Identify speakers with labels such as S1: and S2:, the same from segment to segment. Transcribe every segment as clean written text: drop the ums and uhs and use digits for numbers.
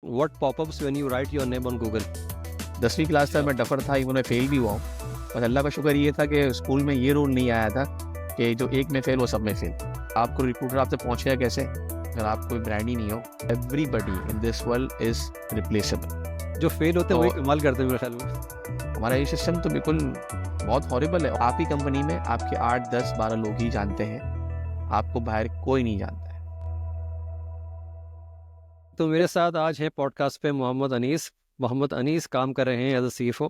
S1: what pop-ups when you write your name on Google?
S2: 10वीं class तक मैं duffer था, इवन मैं फेल भी हुआ हूँ। बस अल्लाह का शुक्र ये था कि स्कूल में ये रूल नहीं आया था कि जो एक में फेल वो सब में फेल। आपको रिक्रूटर आपसे पहुँचेगा कैसे अगर आप कोई ब्रांड ही नहीं हो। Everybody in this world is replaceable.
S1: जो फेल होते हैं वही
S2: तो
S1: कमाल करते हैं मेरे ख्याल में।
S2: हमारा ये सिस्टम तो बिल्कुल बहुत हॉरिबल है। आप ही कंपनी में आपके 8, 10, 12 लोग ही जानते हैं, आपको बाहर कोई नहीं जानता है।
S1: तो मेरे साथ आज है पॉडकास्ट पे मोहम्मद अनीस। मोहम्मद अनीस काम कर रहे हैं एज अ CFO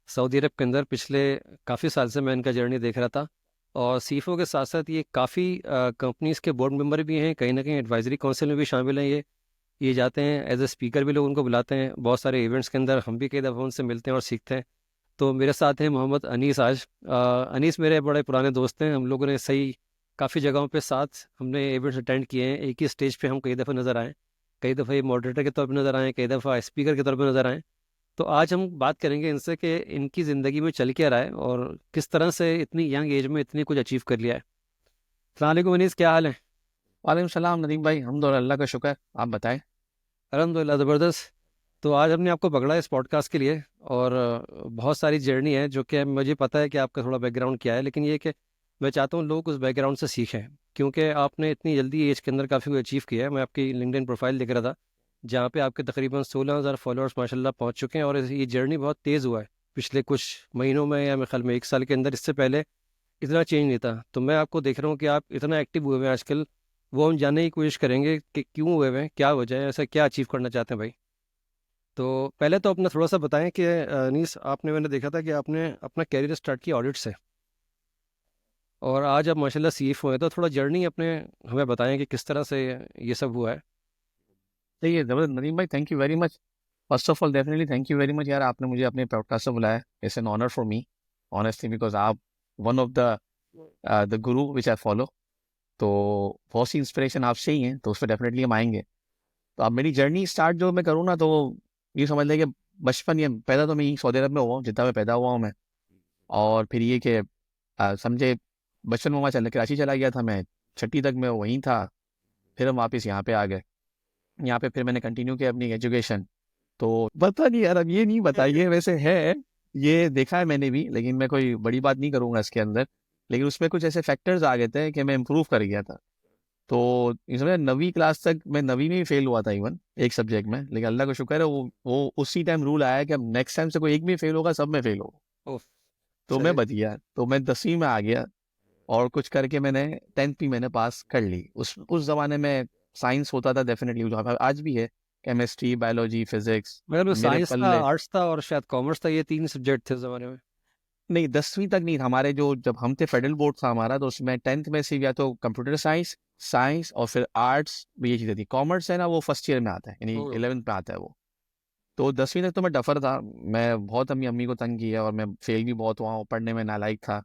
S1: सऊदी अरब के अंदर। पिछले काफ़ी साल से मैं इनका जर्नी देख रहा था, और CFO के साथ साथ ये काफ़ी कंपनीज़ के बोर्ड मेंबर भी हैं, कहीं ना कहीं एडवाइजरी काउंसिल में भी शामिल हैं। ये जाते हैं एज ए स्पीकर भी, लोग उनको बुलाते हैं बहुत सारे इवेंट्स के अंदर। हम भी कई दफ़ा उनसे मिलते हैं और सीखते हैं। तो मेरे साथ हैं मोहम्मद अनीस आज। अनीस मेरे बड़े पुराने दोस्त हैं। हम लोगों ने सही काफ़ी जगहों पे साथ हमने इवेंट्स अटेंड किए हैं। एक ही स्टेज पे हम कई दफ़ा नज़र आए, कई दफ़ा ये मॉडरेटर के तौर पे नज़र आए, कई दफ़ा स्पीकर के तौर पे नज़र आए। तो आज हम बात करेंगे इनसे कि इनकी ज़िंदगी में चल क्या रहा है और किस तरह से इतनी यंग एज में इतनी कुछ अचीव कर लिया है। अस्सलाम वालेकुम अनीस, क्या हाल है?
S2: वालेकुम सलाम नदीम भाई, हम तो अल्लाह का शुक्र, आप बताएं।
S1: अल्हम्दुलिल्लाह, ज़बरदस्त। तो आज हमने आपको पकड़ा है इस पॉडकास्ट के लिए, और बहुत सारी जर्नी है जो कि मुझे पता है कि आपका थोड़ा बैकग्राउंड क्या है, लेकिन ये कि मैं चाहता हूँ लोग उस बैकग्राउंड से सीखें, क्योंकि आपने इतनी जल्दी एज के अंदर काफ़ी कुछ अचीव किया है। मैं आपकी लिंक्डइन प्रोफाइल देख रहा था, जहाँ पे आपके तकरीबन 16,000 फॉलोअर्स माशाल्लाह पहुँच चुके हैं, और ये जर्नी बहुत तेज़ हुआ है पिछले कुछ महीनों में, या मेरे ख्याल में 1 साल के अंदर। इससे पहले इतना चेंज नहीं था। तो मैं आपको देख रहा हूँ कि आप इतना एक्टिव हुए हुए हैं आजकल। वो हम जानने की कोशिश करेंगे कि क्यों हुए हुए हैं, क्या वजह है, ऐसा क्या अचीव करना चाहते हैं भाई। तो पहले तो अपना थोड़ा सा बताएं कि अनीस, आपने, मैंने देखा था कि आपने अपना कैरियर स्टार्ट किया ऑडिट से, और आज आप माशाल्लाह CFO हैं। तो थोड़ा जर्नी अपने हमें बताएं कि किस तरह से ये सब हुआ है।
S2: सही है, जबरदस्त नदीम भाई, thank you very much. First of all definitely thank you very much यार, आपने मुझे अपने पॉडकास्ट में बुलाया। It's an honour for me honestly, because आप one of the guru which I follow. तो बहुत सी इंस्पिरेशन आपसे ही है, तो उस पर डेफिनेटली हम आएंगे। तो अब मेरी जर्नी स्टार्ट जो मैं करूँ ना, तो ये समझ लें कि बचपन, ये पैदा तो मैं यहीं सऊदी अरब में हुआ हूँ, जितना मैं पैदा हुआ हूँ मैं। और फिर ये कि समझे बचपन में वहाँ कराची चला गया था मैं, 6वीं तक मैं वहीं था। फिर हम वापस यहाँ पे आ गए। यहाँ पे फिर मैंने कंटिन्यू किया अपनी एजुकेशन। तो पता नहीं यार, अब ये नहीं बताइए, वैसे है, ये देखा है मैंने भी, लेकिन मैं कोई बड़ी बात नहीं करूंगा इसके अंदर। लेकिन उसमें कुछ ऐसे फैक्टर्स आ गए थे कि मैं इम्प्रूव कर गया था। तो इसमें 9वीं क्लास तक मैं 9वीं में ही फेल हुआ था इवन एक सब्जेक्ट में, लेकिन अल्लाह का शुक्र है वो उसी टाइम रूल आया कि अब नेक्स्ट टाइम से कोई एक भी फेल होगा, सब में फेल होगा।
S1: ओह,
S2: तो मैं
S1: चलिए।
S2: बच गया, तो मैं 10वीं में आ गया। और कुछ करके मैंने 10th भी मैंने पास कर ली। उस जमाने में साइंस होता था डेफिनेटली, जो आज भी है, केमिस्ट्री, बायोलॉजी, फिजिक्स।
S1: मतलब
S2: मेरे
S1: साइंस था,
S2: पल्ले
S1: आर्ट्स था, और शायद कॉमर्स था, ये 3 सब्जेक्ट थे उस जमाने में।
S2: नहीं, 10वीं तक नहीं था हमारे, जो जब हम थे फेडरल बोर्ड था हमारा, तो उसमें 10th में से या तो कंप्यूटर साइंस, साइंस और फिर आर्ट्स, ये चीज़ें थी। कॉमर्स है ना, वो फर्स्ट ईयर में आता है, यानी
S1: ओह,
S2: 11th में आता है वो। तो 10वीं तक तो मैं डफर था। मैं बहुत अम्मी अम्मी को तंग किया, और मैं फेल भी बहुत हुआ हूँ, पढ़ने में नालायक था।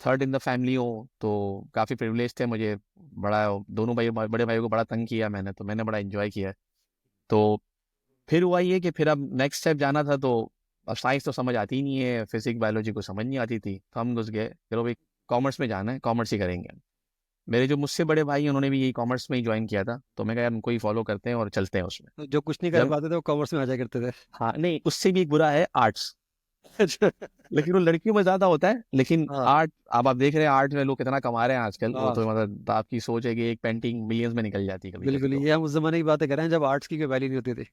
S2: थर्ड इन द फैमिली हूँ, तो काफ़ी प्रिविलेज थे मुझे। बड़ा, दोनों भाई, बड़े भाइयों को बड़ा तंग किया मैंने, तो मैंने बड़ा इंजॉय किया। तो फिर हुआ ये कि फिर अब नेक्स्ट स्टेप जाना था, तो अब साइंस तो समझ आती ही नहीं है, फिजिक्स बायोलॉजी को समझ नहीं आती थी, तो हम घुस गए, चलो भाई कॉमर्स में जाना है, कॉमर्स ही करेंगे। मेरे जो मुझसे बड़े भाई हैं, उन्होंने भी यही कॉमर्स में ही ज्वाइन किया था, तो मैं कहा यार उनको ही फॉलो करते हैं और चलते हैं उसमें।
S1: तो जो कुछ नहीं कर
S2: जब
S1: पाते थे वो कॉमर्स में आ जाया करते थे।
S2: हाँ, नहीं, उससे भी एक बुरा है आर्ट्स।
S1: अच्छा।
S2: लेकिन वो लड़कियों में ज्यादा होता है, लेकिन
S1: हाँ
S2: आर्ट, अब आप देख रहे हैं आर्ट में लोग कितना कमा रहे हैं आजकल, वो
S1: हाँ,
S2: तो मतलब आपकी सोच है कि एक पेंटिंग मिलियंस में निकल जाती है कभी कभी
S1: बिल्कुल।
S2: तो।
S1: ये हम उस जमाने की बातें कर रहे हैं जब आर्ट्स की कोई वैल्यू नहीं होती थी।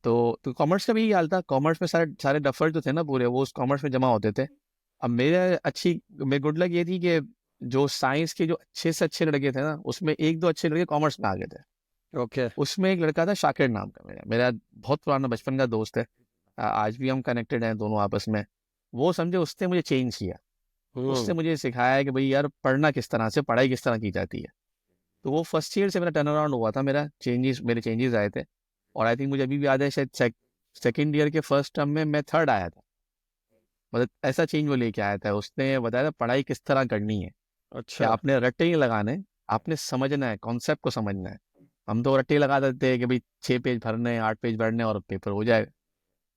S2: तो कॉमर्स का भी यही हाल था। कॉमर्स में सारे सारे डफर जो थे ना पूरे, वो उस कॉमर्स में जमा होते थे। अब मेरे गुड लक ये थी कि जो साइंस के जो अच्छे से अच्छे लड़के थे ना, उसमें एक दो अच्छे लड़के कॉमर्स में आ गए थे।
S1: ओके।
S2: उसमें एक लड़का था शाकिर नाम का, मेरा मेरा बहुत पुराना बचपन का दोस्त है। आज भी हम कनेक्टेड हैं दोनों आपस में। वो समझे, उसने मुझे चेंज किया। उसने
S1: हम्म।
S2: मुझे सिखाया है कि भाई यार, पढ़ना किस तरह से, पढ़ाई किस तरह की जाती है। तो वो फर्स्ट ईयर से मेरा टर्न अराउंड हुआ था, मेरे चेंजेस आए थे। और आई थिंक मुझे अभी भी याद है, शायद सेकेंड ईयर के फर्स्ट टर्म में मैं थर्ड आया था। मतलब ऐसा चेंज वो लेके आया था। उसने बताया था पढ़ाई किस तरह करनी है, कि
S1: अच्छा।
S2: आपने रट्टे नहीं लगाने, आपने समझना है, कॉन्सेप्ट को समझना है। हम तो रट्टे लगा देते हैं कि भाई 6 पेज भरने, 8 पेज भरने और पेपर हो जाएगा।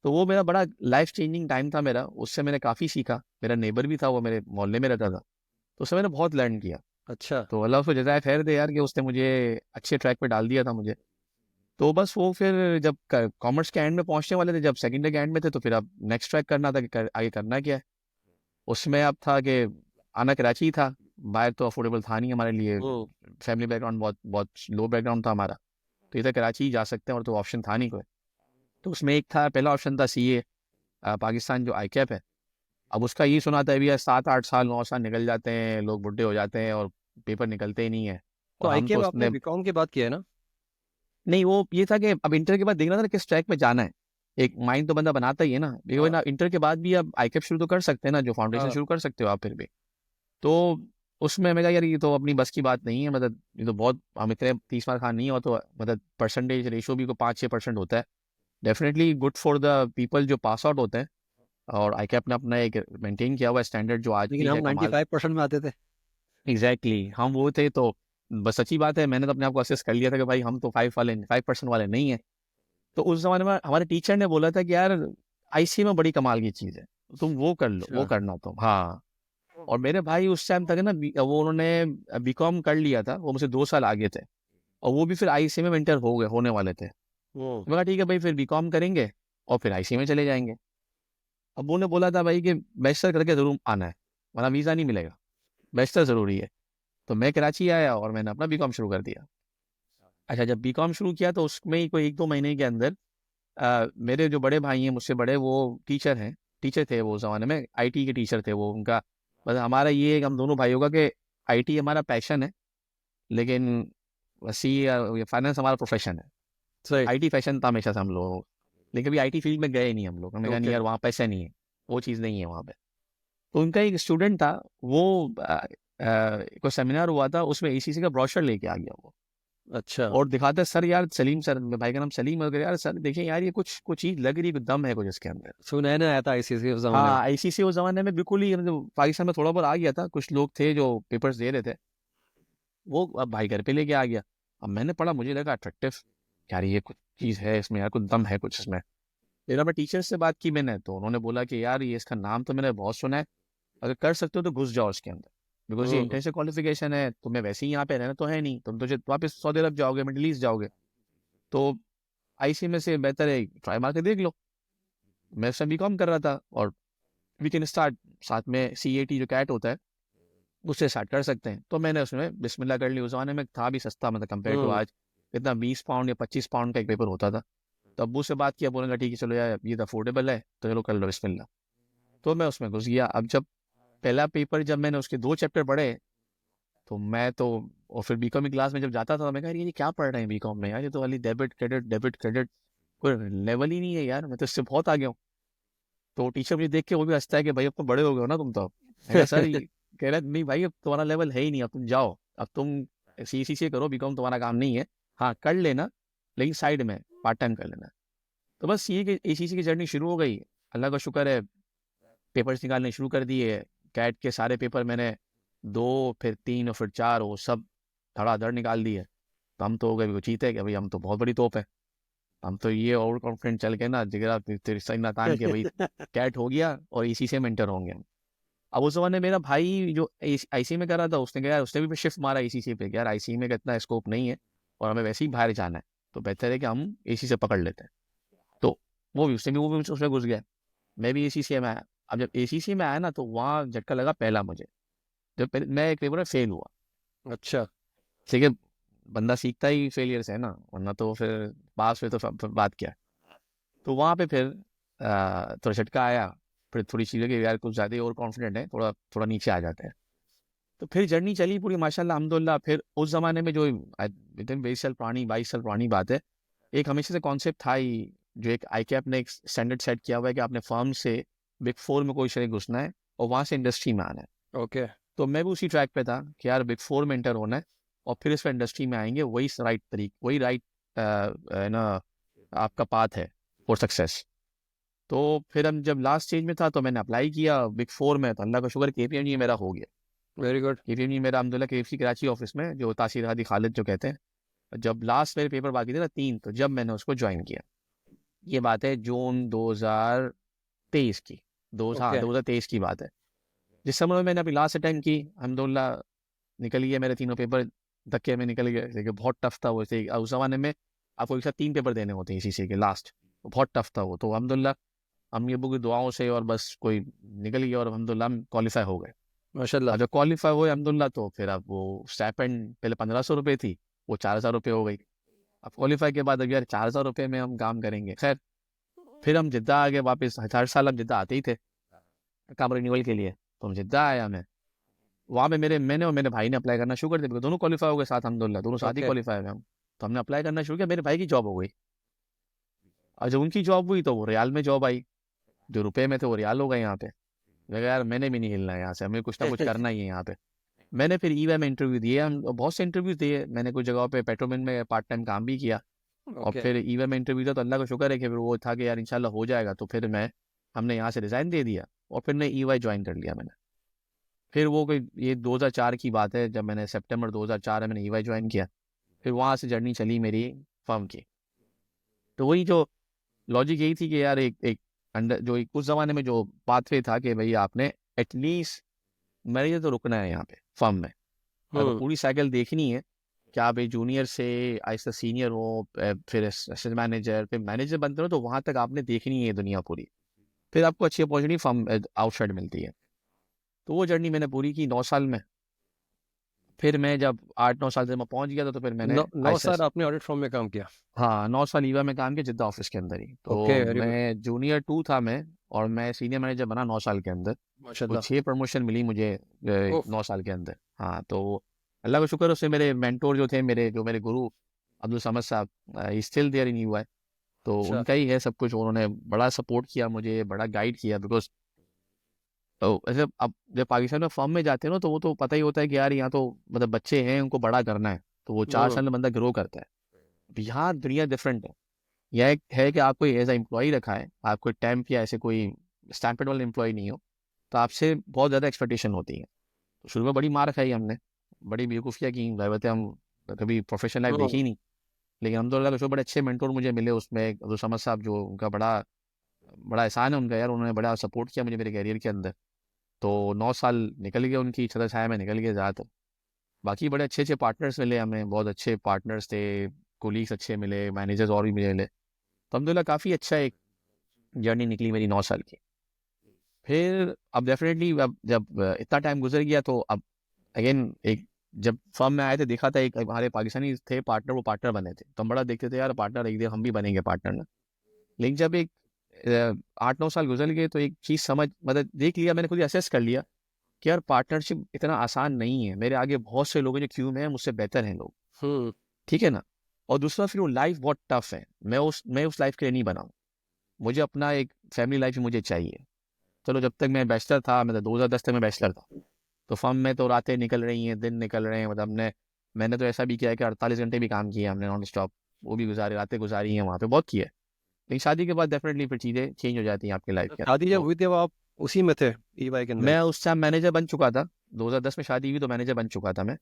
S2: तो वो मेरा बड़ा लाइफ चेंजिंग टाइम था मेरा, उससे मैंने काफ़ी सीखा। मेरा नेबर भी था, वो मेरे मोहल्ले में रहता था, तो उससे मैंने बहुत लर्न किया।
S1: अच्छा।
S2: तो अल्लाह उसको जज़ाय खैर दे यार, कि उसने मुझे अच्छे ट्रैक पे डाल दिया था मुझे। तो बस वो फिर जब कॉमर्स के एंड में पहुंचने वाले थे, जब सेकेंड ईयर के एंड में थे, तो फिर अब नेक्स्ट ट्रैक करना था कि आगे करना क्या है। उसमें अब था कि आना कराची ही था, बाहर तो अफोर्डेबल था नहीं हमारे लिए, फैमिली बैकग्राउंड बहुत बहुत लो बैकग्राउंड था हमारा, तो इधर कराची ही जा सकते हैं और तो ऑप्शन था नहीं कोई। तो उसमें एक था, पहला ऑप्शन था सीए पाकिस्तान, जो आई कैप है। अब उसका ये सुना था भैया 7-8 साल 9 साल निकल जाते हैं, लोग बुढ़े हो जाते हैं और पेपर निकलते ही नहीं है।
S1: तो
S2: और हम
S1: आईके
S2: तो
S1: में आपने
S2: उसने
S1: बीकॉम की बात की है ना?
S2: नहीं, वो ये था कि अब इंटर के बाद देखना था किस ट्रैक पे जाना है, एक माइंड तो बंदा बनाता ही है ना, लेकिन
S1: हाँ
S2: ना इंटर के बाद भी अब आई कैप शुरू तो कर सकते हैं ना, जो फाउंडेशन
S1: हाँ।
S2: शुरू कर सकते हो आप फिर भी। तो उसमें मैं कहा यार ये तो अपनी बस की बात नहीं है, मतलब ये तो बहुत, हम इतने 30 मार्क खान नहीं हो तो मतलब परसेंटेज रेशो भी को 5-6% होता है, definitely good for the people जो पास आउट होते हैं। और आई कैप ने अपना एक मेंटेन किया हुआ स्टैंडर्ड जो आज
S1: लेकिन
S2: भी
S1: हम
S2: है कमाल।
S1: 95% में आते थे।
S2: एग्जैक्टली exactly, हम वो थे तो बस सच्ची बात है, मैंने तो अपने आप को असेस कर लिया था कि भाई हम तो 5% वाले नहीं है। तो उस जमाने में हमारे टीचर ने बोला था कि यार आईसी में बड़ी कमाल की चीज़ है, तुम वो कर लो, वो
S1: अच्छा।
S2: करना तुम, हाँ। और मेरे भाई उस टाइम तक ना वो उन्होंने बीकॉम कर लिया था, वो मुझसे 2 साल आगे थे, और वो भी फिर आईसी में इंटर हो गए होने वाले थे।
S1: हम्म।
S2: तो मैं कहा ठीक है भाई, फिर बीकॉम करेंगे और फिर आईसी में चले जाएंगे। अब उन्होंने बोला था भाई कि बैचलर करके जरूर आना है, वरना वीज़ा नहीं मिलेगा, बैचलर ज़रूरी है। तो मैं कराची आया और मैंने अपना बीकॉम शुरू कर दिया। अच्छा, जब बीकॉम शुरू किया तो उसमें ही कोई 1-2 महीने के अंदर मेरे जो बड़े भाई हैं मुझसे बड़े, वो टीचर हैं, टीचर थे वो उस ज़माने में, आईटी के टीचर थे वो। उनका मतलब हमारा ये है कि हम दोनों भाइयों का कि आईटी हमारा पैशन है, लेकिन सी फाइनेंस हमारा प्रोफेशन है।
S1: सही।
S2: आईटी फैशन था हमेशा से हम लोगों को, लेकिन कभी आईटी फील्ड में गए नहीं हम लोग, हमने कहा नहीं
S1: ओके।
S2: यार वहाँ पैसा नहीं है, वो चीज़ नहीं है वहाँ पे। तो उनका एक स्टूडेंट था, वो कोई सेमिनार हुआ था, उसमें एसीसी का ब्रोशर लेके आ गया वो,
S1: अच्छा।
S2: और दिखाता है सर, यार सलीम सर, मेरे भाई का नाम सलीम है, यार सर देखिए यार ये कुछ कुछ चीज़ लग रही है, कुछ दम है कुछ इसके अंदर।
S1: सुनैने आया था आईसीसी उस जमाने में।
S2: हाँ, आईसीसी उस जमाने में बिल्कुल ही मतलब पाकिस्तान में थोड़ा बहुत आ गया था, कुछ लोग थे जो पेपर्स दे रहे थे, वो अब भाई घर पे लेके आ गया। अब मैंने पढ़ा, मुझे लगा अट्रैक्टिव, यार ये कुछ चीज़ है इसमें, यार कुछ दम है कुछ इसमें। फिर मैं टीचर से बात की मैंने, तो उन्होंने बोला कि यार ये इसका नाम तो मैंने बहुत सुना है, अगर कर सकते हो तो घुस जाओ इसके अंदर, बिकॉज ये
S1: हम्म।
S2: इंटर्नशिप क्वालिफिकेशन है, तुम्हें वैसे ही यहाँ पे रहना तो है नहीं, तुम तो वापस सऊदी अरब जाओगे, मिडिल ईस्ट जाओगे, तो आईसी में से बेहतर है ट्राई मार के देख लो। मैं उसमें बीकॉम कर रहा था, और वी कैन स्टार्ट, साथ में सीएटी जो कैट होता है उससे स्टार्ट कर सकते हैं। तो मैंने उसमें बिस्मिल्लाह कर ली, उस जमाने में था भी सस्ता, मतलब कंपेयर टू
S1: हम्म।
S2: आज कितना 20 पाउंड या 25 पाउंड का एक पेपर होता था। तो अब्बू से बात किया, बोलने लगा ठीक है चलो यार ये तो अफोर्डेबल है, तो चलो कर लो बिस्मिल्लाह। तो मैं उसमें घुस गया। अब जब पहला पेपर, जब मैंने उसके 2 चैप्टर पढ़े, तो मैं तो, और फिर बीकॉम की क्लास में जब जाता था तो मैं कहा ये क्या पढ़ रहे हैं बीकॉम में यार, ये तो वाली डेबिट क्रेडिट कोई लेवल ही नहीं है यार, मैं तो इससे बहुत आगे हूँ। तो टीचर मुझे देख के वो भी हंसता है कि भाई अब तो बड़े हो गए हो ना तुम तो। मैं कहा सर कह रहा नहीं भाई अब तुम्हारा लेवल है ही नहीं, अब तुम जाओ, अब तुम सी से करो, बीकॉम तुम्हारा काम नहीं है, हाँ कर लेना, लेकिन साइड में पार्ट टाइम कर लेना। तो बस ये कि एसीसी की जर्नी शुरू हो गई, अल्लाह का शुक्र है, पेपर्स निकालने शुरू कर दिए। कैट के सारे पेपर मैंने 2, फिर 3 और फिर 4 वो सब धड़ाधड़ निकाल दिए। तो हम तो हो गए चीते कि भाई हम तो बहुत बड़ी तोप है, हम तो ये ओवर कॉन्फिडेंट चल के ना जिगरा तेरी सही ना तान के भाई कैट हो गया और इसी से मेंटर होंगे हम। अब उस जमाने मेरा भाई जो आईसी में कर रहा था, उसने कहा यार, उसने भी शिफ्ट मारा आईसीसी पे, यार आईसी में इतना स्कोप नहीं है और हमें वैसे ही बाहर जाना है, तो बेहतर है कि हम एसी से पकड़ लेते हैं। तो वो भी उसमें घुस गया, मैं भी एसीसी में आया। अब जब एसीसी में आया ना, तो वहाँ झटका लगा पहला मुझे, जब मैं एक पेपर में फेल हुआ।
S1: अच्छा।
S2: ठीक है, बंदा सीखता ही फेलियर से है ना, वरना तो फिर पास हुए तो फिर बात क्या है। तो वहाँ पे फिर थोड़ा झटका आया, फिर थोड़ी चीज़ें कि यार कुछ ज़्यादा ही ओवर कॉन्फिडेंट है, थोड़ा थोड़ा नीचे आ जाते हैं। तो फिर जर्नी चली पूरी माशाल्लाह अल्हम्दुलिल्लाह। फिर उस ज़माने में जो विद इन 20 साल पुरानी 22 साल पुरानी बात है, एक हमेशा से कॉन्सेप्ट था ही, जो एक आईकैप ने एक स्टैंडर्ड सेट किया हुआ है कि आपने फर्म से बिग फोर में कोई शरीक घुसना है और वहाँ से इंडस्ट्री में आना है।
S1: ओके।
S2: तो मैं भी उसी ट्रैक पे था कि यार बिग फोर में एंटर होना है और फिर इस पर इंडस्ट्री में आएंगे, वही राइट वही राइट ना आपका पाथ है फॉर सक्सेस। तो फिर हम जब लास्ट स्टेज में था तो मैंने अप्लाई किया बिग फोर में, तो अल्लाह का शुक्र केपीएमजी मेरा हो गया।
S1: Very good.
S2: केपीएमजी मेरा अल्हम्दुलिल्लाह केएफसी कराची ऑफिस में, जो तासीर हादी खालिद जो कहते हैं, जब लास्ट मेरे पेपर बाकी थे ना 3, तो जब मैंने उसको ज्वाइन किया, ये बात है जून 2023 की, हाँ
S1: ओके।
S2: 2023 की बात है। जिस समय मैंने अभी लास्ट अटेम्प्ट की, अल्हम्दुलिल्लाह निकल गया मेरे तीनों पेपर, धक्के में निकल गए, लेकिन बहुत टफ था वो। उस ज़माने में आपको एक साथ 3 पेपर देने होते हैं ICC के लास्ट, बहुत टफ था वो। तो अल्हम्दुलिल्लाह अम्मी अब्बू की दुआओं से और बस कोई निकल गया और अल्हम्दुलिल्लाह हम क्वालिफाई हो गए।
S1: माशाल्लाह।
S2: अब जब क्वालिफाई हुए अल्हम्दुलिल्लाह तो फिर अब वो स्टाइपेंड पहले 1500 रुपये थी, वो 4000 रुपये हो गई। अब क्वालिफाई के बाद अब यार 4000 रुपये में हम काम करेंगे, खैर फिर हम जिद्दा आ गए वापस। हर साल हम जिद्दा आते ही थे काम रिन्यूअल के लिए, तो हम जिद्दा आया मैं। वहाँ पे मैंने और मेरे भाई ने अप्लाई करना शुरू कर दिया, दोनों क्वालिफाई हो गए साथ, अल्हम्दुलिल्लाह दोनों साथ ही
S1: ओके।
S2: क्वालिफाई हुए हम। तो हमने अप्लाई करना शुरू किया, मेरे भाई की जॉब हो गई। और जब उनकी जॉब हुई तो वो रियाल में जॉब आई, जो रुपए में थे वो रियाल हो गए यहाँ पे। मैं कहा यार मैंने भी नहीं हिलना है यहाँ से, हमें कुछ ना कुछ करना ही है यहाँ पे। मैंने फिर ईवा में इंटरव्यू दिए, हम बहुत से इंटरव्यूज दिए मैंने, कुछ जगहों पे पेट्रोमिन में पार्ट टाइम काम भी किया। और
S1: ओके।
S2: फिर ईवा में इंटरव्यू था तो अल्लाह का शुक्र है कि फिर वो था कि यार इंशाल्लाह हो जाएगा। तो फिर हमने यहाँ से रिज़ाइन दे दिया और फिर मैं EY ज्वाइन कर लिया मैंने। फिर वो कोई ये 2004 की बात है, जब मैंने सितंबर 2004 में मैंने EY ज्वाइन किया। फिर वहाँ से जर्नी चली मेरी फर्म की। तो वही जो लॉजिक यही थी कि यार एक एक अंडर जो उस जमाने में जो पाथवे था कि भाई आपने एटलीस्ट मैनेजर तो रुकना है यहाँ पे फर्म में, आपको पूरी साइकिल देखनी है कि आप एक जूनियर से आहिस्ता सीनियर हो, फिर असिस्टेंट मैनेजर, फिर मैनेजर बनते हो, तो वहाँ तक आपने देखनी है दुनिया पूरी। फिर आपको अच्छी अपॉर्चुनिटी फर्म आउटसाइड मिलती है। तो वो जर्नी मैंने पूरी की 9 साल में। फिर मैं जब 8-9 साल से मैं पहुंच गया था तो फिर मैंने
S1: 9 साल आपने ऑडिट फॉर्म में काम किया?
S2: हाँ 9 साल ईवा में काम किया, जिद्दा ऑफिस के अंदर ही।
S1: ओके,
S2: तो
S1: वेरी गुड।
S2: मैं जूनियर 2 था मैं, और मैं सीनियर मैनेजर बना 9 साल के अंदर। तो
S1: माशाल्लाह।
S2: 6 प्रमोशन मिली मुझे
S1: ओह।
S2: 9 साल के अंदर। हाँ तो अल्लाह का शुक्र, उससे मेरे मेंटोर जो थे, मेरे गुरु अब्दुल समद साहब, स्टिल देयर इन यूआई। तो
S1: अच्छा।
S2: उनका ही है सब कुछ, उन्होंने बड़ा सपोर्ट किया मुझे, बड़ा गाइड किया। बिकॉज तो ऐसे अब जब पाकिस्तान में फॉर्म में जाते हैं ना, तो वो तो पता ही होता है कि यार यहाँ तो मतलब बच्चे हैं, उनको बड़ा करना है, तो वो 4 साल में बंदा ग्रो करता है। अब यहाँ दुनिया डिफरेंट है। यह एक है कि आपको एज ए एम्प्लॉय रखा है, आप कोई टेम्प या ऐसे कोई स्टैंडर्ड वाले एम्प्लॉय नहीं हो, तो आपसे बहुत ज़्यादा एक्सपेक्टेशन होती है। तो शुरू में बड़ी मार खाई हमने, बड़ी बेवकूफ़ियाँ की, वैसे हम कभी प्रोफेशनल लाइफ देखी ही नहीं। लेकिन अलहमदुलिल्लाह के बड़े अच्छे मेंटोर मुझे मिले उसमें। एक अब्दुल समद साहब, जो उनका बड़ा बड़ा एहसान है उनका यार, उन्होंने बड़ा सपोर्ट किया मुझे मेरे कैरियर के अंदर। तो 9 साल निकल गए उनकी छत्र छाया में, निकल गए ज़्यादातर। बाकी बड़े अच्छे अच्छे पार्टनर्स मिले हमें, बहुत अच्छे पार्टनर्स थे, कोलीग्स अच्छे मिले, मैनेजर्स और भी मिले। तो अलहमदुलिल्लाह काफ़ी अच्छा एक जर्नी निकली मेरी 9 साल की। फिर अब डेफिनेटली अब जब इतना टाइम गुजर गया तो अब अगेन एक जब फर्म में आए थे, देखा था एक हमारे पाकिस्तानी थे पार्टनर, वो पार्टनर बने थे, तो हम बड़ा देखते थे यार पार्टनर एक दिन हम भी बनेंगे पार्टनर ना। लेकिन जब एक 8-9 साल गुजर गए तो एक चीज़ समझ मतलब देख लिया, मैंने खुद असेस कर लिया कि यार पार्टनरशिप इतना आसान नहीं है। मेरे आगे बहुत से लोग हैं जो क्यू में हैं, मुझसे बेहतर हैं लोग, ठीक है ना। और दूसरा फिर वो लाइफ बहुत टफ है, मैं उस लाइफ के लिए नहीं बना हूँ। मुझे अपना एक फैमिली लाइफ मुझे चाहिए। चलो जब तक मैं बैचलर था, मतलब 2010 तक मैं बैचलर था, तो फर्म में तो रातें निकल रही हैं, दिन निकल रहे हैं, मतलब मैंने तो ऐसा भी किया है कि 48 घंटे भी काम किया हमने नॉन स्टॉप, वो भी गुजारे, रातें गुजारी हैं वहाँ पे, बहुत किया है। लेकिन शादी के बाद डेफिनेटली फिर चीज़ें चेंज हो जाती हैं आपकी लाइफ के अंदर।
S1: शादी जब
S2: तो
S1: हुई थी, वो आप उसी में थे EY के अंदर?
S2: मैं उस टाइम मैनेजर बन चुका था, 2010 में शादी हुई तो मैनेजर बन चुका था मैं।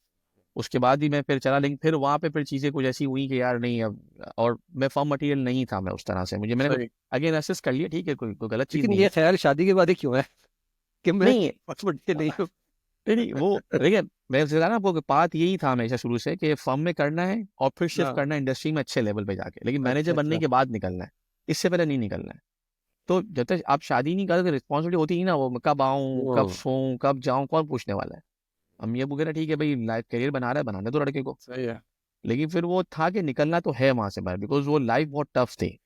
S2: उसके बाद ही मैं फिर चला, लेकिन फिर वहाँ पे फिर चीज़ें कुछ ऐसी हुई कि यार नहीं अब, और मैं फर्म मटेरियल नहीं था मैं उस तरह से, मैंने
S1: सही।
S2: अगेन असेस कर लिया, ठीक है कोई गलत चीज़
S1: लेकिन
S2: नहीं
S1: ये
S2: है।
S1: ख्याल शादी के बाद ही क्यों है कि मैं
S2: नहीं
S1: पासपोर्ट नहीं हूँ?
S2: नहीं नहीं, वो देखिए मैं बता ना आपको कि बात यही था हमेशा शुरू से कि फर्म में करना है और फिर शिफ्ट
S1: हाँ।
S2: करना है इंडस्ट्री में अच्छे लेवल पे जाके, लेकिन मैनेजर
S1: अच्छा
S2: बनने
S1: अच्छा।
S2: के बाद निकलना है, इससे पहले नहीं निकलना है। तो जब तक आप शादी नहीं करते, रिस्पॉन्सिबिलिटी होती है ना, वो कब आऊँ, कब
S1: हम्म।
S2: सोऊं, कब जाऊँ, कौन पूछने वाला है। हम ये बोले ठीक है भाई, लाइफ करियर बना रहा है, बनाने दो लड़के को।
S1: सही है।
S2: लेकिन फिर वो था कि निकलना तो है वहां से बाहर, बिकॉज वो लाइफ बहुत टफ थी।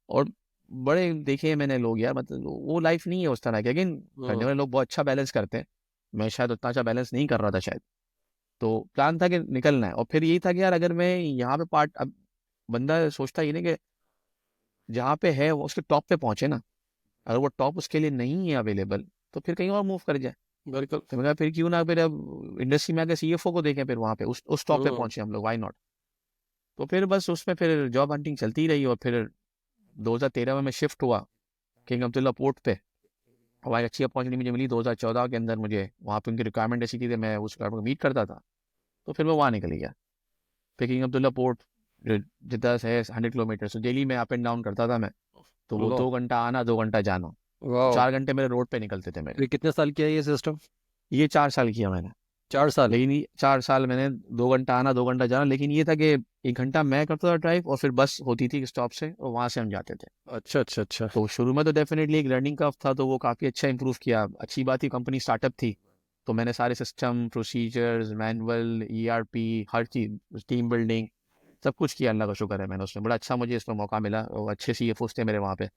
S2: और बड़े देखे मैंने लोग यार, मतलब वो लाइफ नहीं है उस तरह की। लेकिन करने वाले लोग बहुत अच्छा बैलेंस करते हैं, मैं शायद उतना अच्छा बैलेंस नहीं कर रहा था शायद। तो प्लान था कि निकलना है, और फिर यही था कि यार अगर मैं यहाँ पे अब बंदा सोचता ही नहीं कि जहाँ पे है वो उसके टॉप पे पहुंचे ना, अगर वो टॉप उसके लिए नहीं है अवेलेबल, तो फिर कहीं और मूव कर जाए।
S1: बिल्कुल।
S2: तो मैं कहा फिर क्यों ना फिर अब इंडस्ट्री में आके CFO को देखें, फिर वहाँ पे उस टॉप पे पहुंचे हम लोग, व्हाई नॉट। तो फिर बस उसमें फिर जॉब हंटिंग चलती रही, और फिर 2013 में मैं शिफ्ट हुआ किंग अब्दुल्ला पोर्ट पे। हमारी अच्छी अपॉर्चुनिटी मुझे मिली 2014 के अंदर, मुझे वहाँ पे उनकी रिक्वायरमेंट ऐसी थी कि मैं उस रिक्वायरमेंट को मीट करता था, तो फिर मैं वहाँ निकल गया। फिर किंग अब्दुल्ला पोर्ट जो जिद्दा से है 100 किलोमीटर, तो डेली में अप एंड डाउन करता था मैं। तो वो
S1: लो।
S2: 2 घंटा आना, 2 घंटा जाना, तो
S1: वाह।
S2: 4 घंटे मेरे रोड पे निकलते थे मेरे।
S1: ये कितने साल किया है ये सिस्टम?
S2: ये 4 साल किया मैंने।
S1: 4 साल?
S2: लेकिन 4 साल मैंने 2 घंटा आना 2 घंटा जाना, लेकिन ये था कि 1 घंटा मैं करता था ड्राइव और फिर बस होती थी स्टॉप से और वहाँ से हम जाते थे।
S1: अच्छा अच्छा अच्छा।
S2: तो शुरू में तो डेफिनेटली एक लर्निंग कर्व था, तो वो काफ़ी अच्छा इंप्रूव किया। अच्छी बात थी कंपनी स्टार्टअप थी, तो मैंने सारे सिस्टम, प्रोसीजर्स, मैनुअल, ईआरपी, हर चीज़, टीम बिल्डिंग, सब कुछ किया। अल्लाह का शुक्र है मैंने उसमें बड़ा अच्छा, मुझे इसमें मौका मिला और अच्छे सीएफओस थे मेरे वहाँ पे,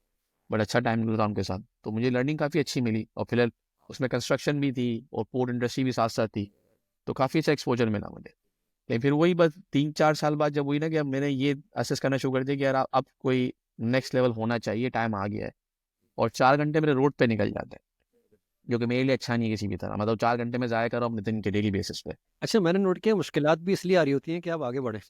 S2: बड़ा अच्छा टाइम गुजरा उनके साथ, तो मुझे लर्निंग काफ़ी अच्छी मिली। और फिलहाल उसमें कंस्ट्रक्शन भी थी और पोर्ट इंडस्ट्री भी साथ साथ थी, तो काफ़ी अच्छा एक्सपोजर मिला मुझे। लेकिन फिर वही बस 3-4 साल बाद जब हुई ना कि अब मैंने ये असेस करना शुरू कर दिया कि यार अब कोई नेक्स्ट लेवल होना चाहिए, टाइम आ गया है। और 4 घंटे मेरे रोड पे निकल जाते हैं, जो कि मेरे लिए अच्छा नहीं है किसी भी तरह। मतलब 4 घंटे में ज़ाया कर रहा हूँ अपने दिन के डेली बेसिस पे।
S1: अच्छा, मैंने नोट किया मुश्किलात भी इसलिए आ रही होती हैं कि आप आगे बढ़े,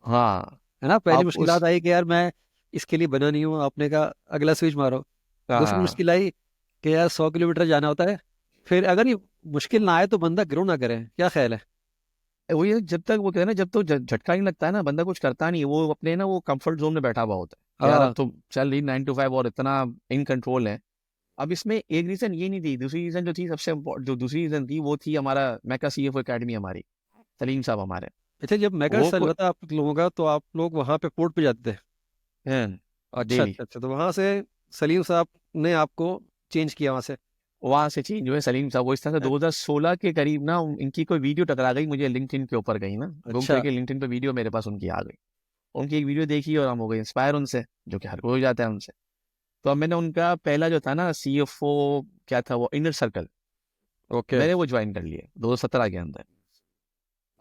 S2: हाँ।
S1: है ना? पहली
S2: आप उस
S1: मुश्किलात आई कि यार मैं इसके लिए बना नहीं हूँ, आपने कहा अगला स्विच मारो। दूसरी
S2: हाँ
S1: मुश्किल आई कि यार 100 किलोमीटर जाना होता है। फिर अगर ये मुश्किल ना आए तो बंदा ग्रो ना करे, क्या ख्याल है?
S2: वही है, जब तक वो कहते हैं ना, जब तो झटका नहीं लगता है ना, बंदा कुछ करता नहीं है, वो अपने ना वो कंफर्ट जोन में बैठा हुआ होता है कि यार अब
S1: हाँ।
S2: तो चल रही 9 to 5 और इतना इन कंट्रोल है। अब इसमें एक रीजन ये नहीं थी, दूसरी रीजन जो थी सबसे जो दूसरी रीजन थी वो थी हमारा मैका सीएफओ एकेडमी, हमारी सलीम साहब हमारे।
S1: अच्छा, जब मेगा
S2: वो
S1: सेल
S2: को
S1: हुआ था आप लोगों का तो आप लोग वहाँ पे पोर्ट पे जाते थे?
S2: हैं
S1: अच्छा
S2: डेली
S1: अच्छा अच्छा, तो वहाँ से सलीम साहब ने आपको चेंज किया वहाँ से?
S2: वहां से चेंज हुए सलीम साहब। वो इस तरह से 2016 के करीब ना इनकी कोई वीडियो टकरा गई मुझे लिंक्डइन के ऊपर, गई ना घूम फिर
S1: अच्छा।
S2: के लिंक्डइन पे वीडियो मेरे पास उनकी आ गई। उनकी एक वीडियो देखी और हम हो गए इंस्पायर उनसे, जो कि हर कोई हो जाता है उनसे। तो अब मैंने उनका पहला जो था ना सीएफओ, क्या था वो, इनर सर्कल,
S1: ओके।
S2: मैंने वो ज्वाइन कर लिया 2017 के अंदर।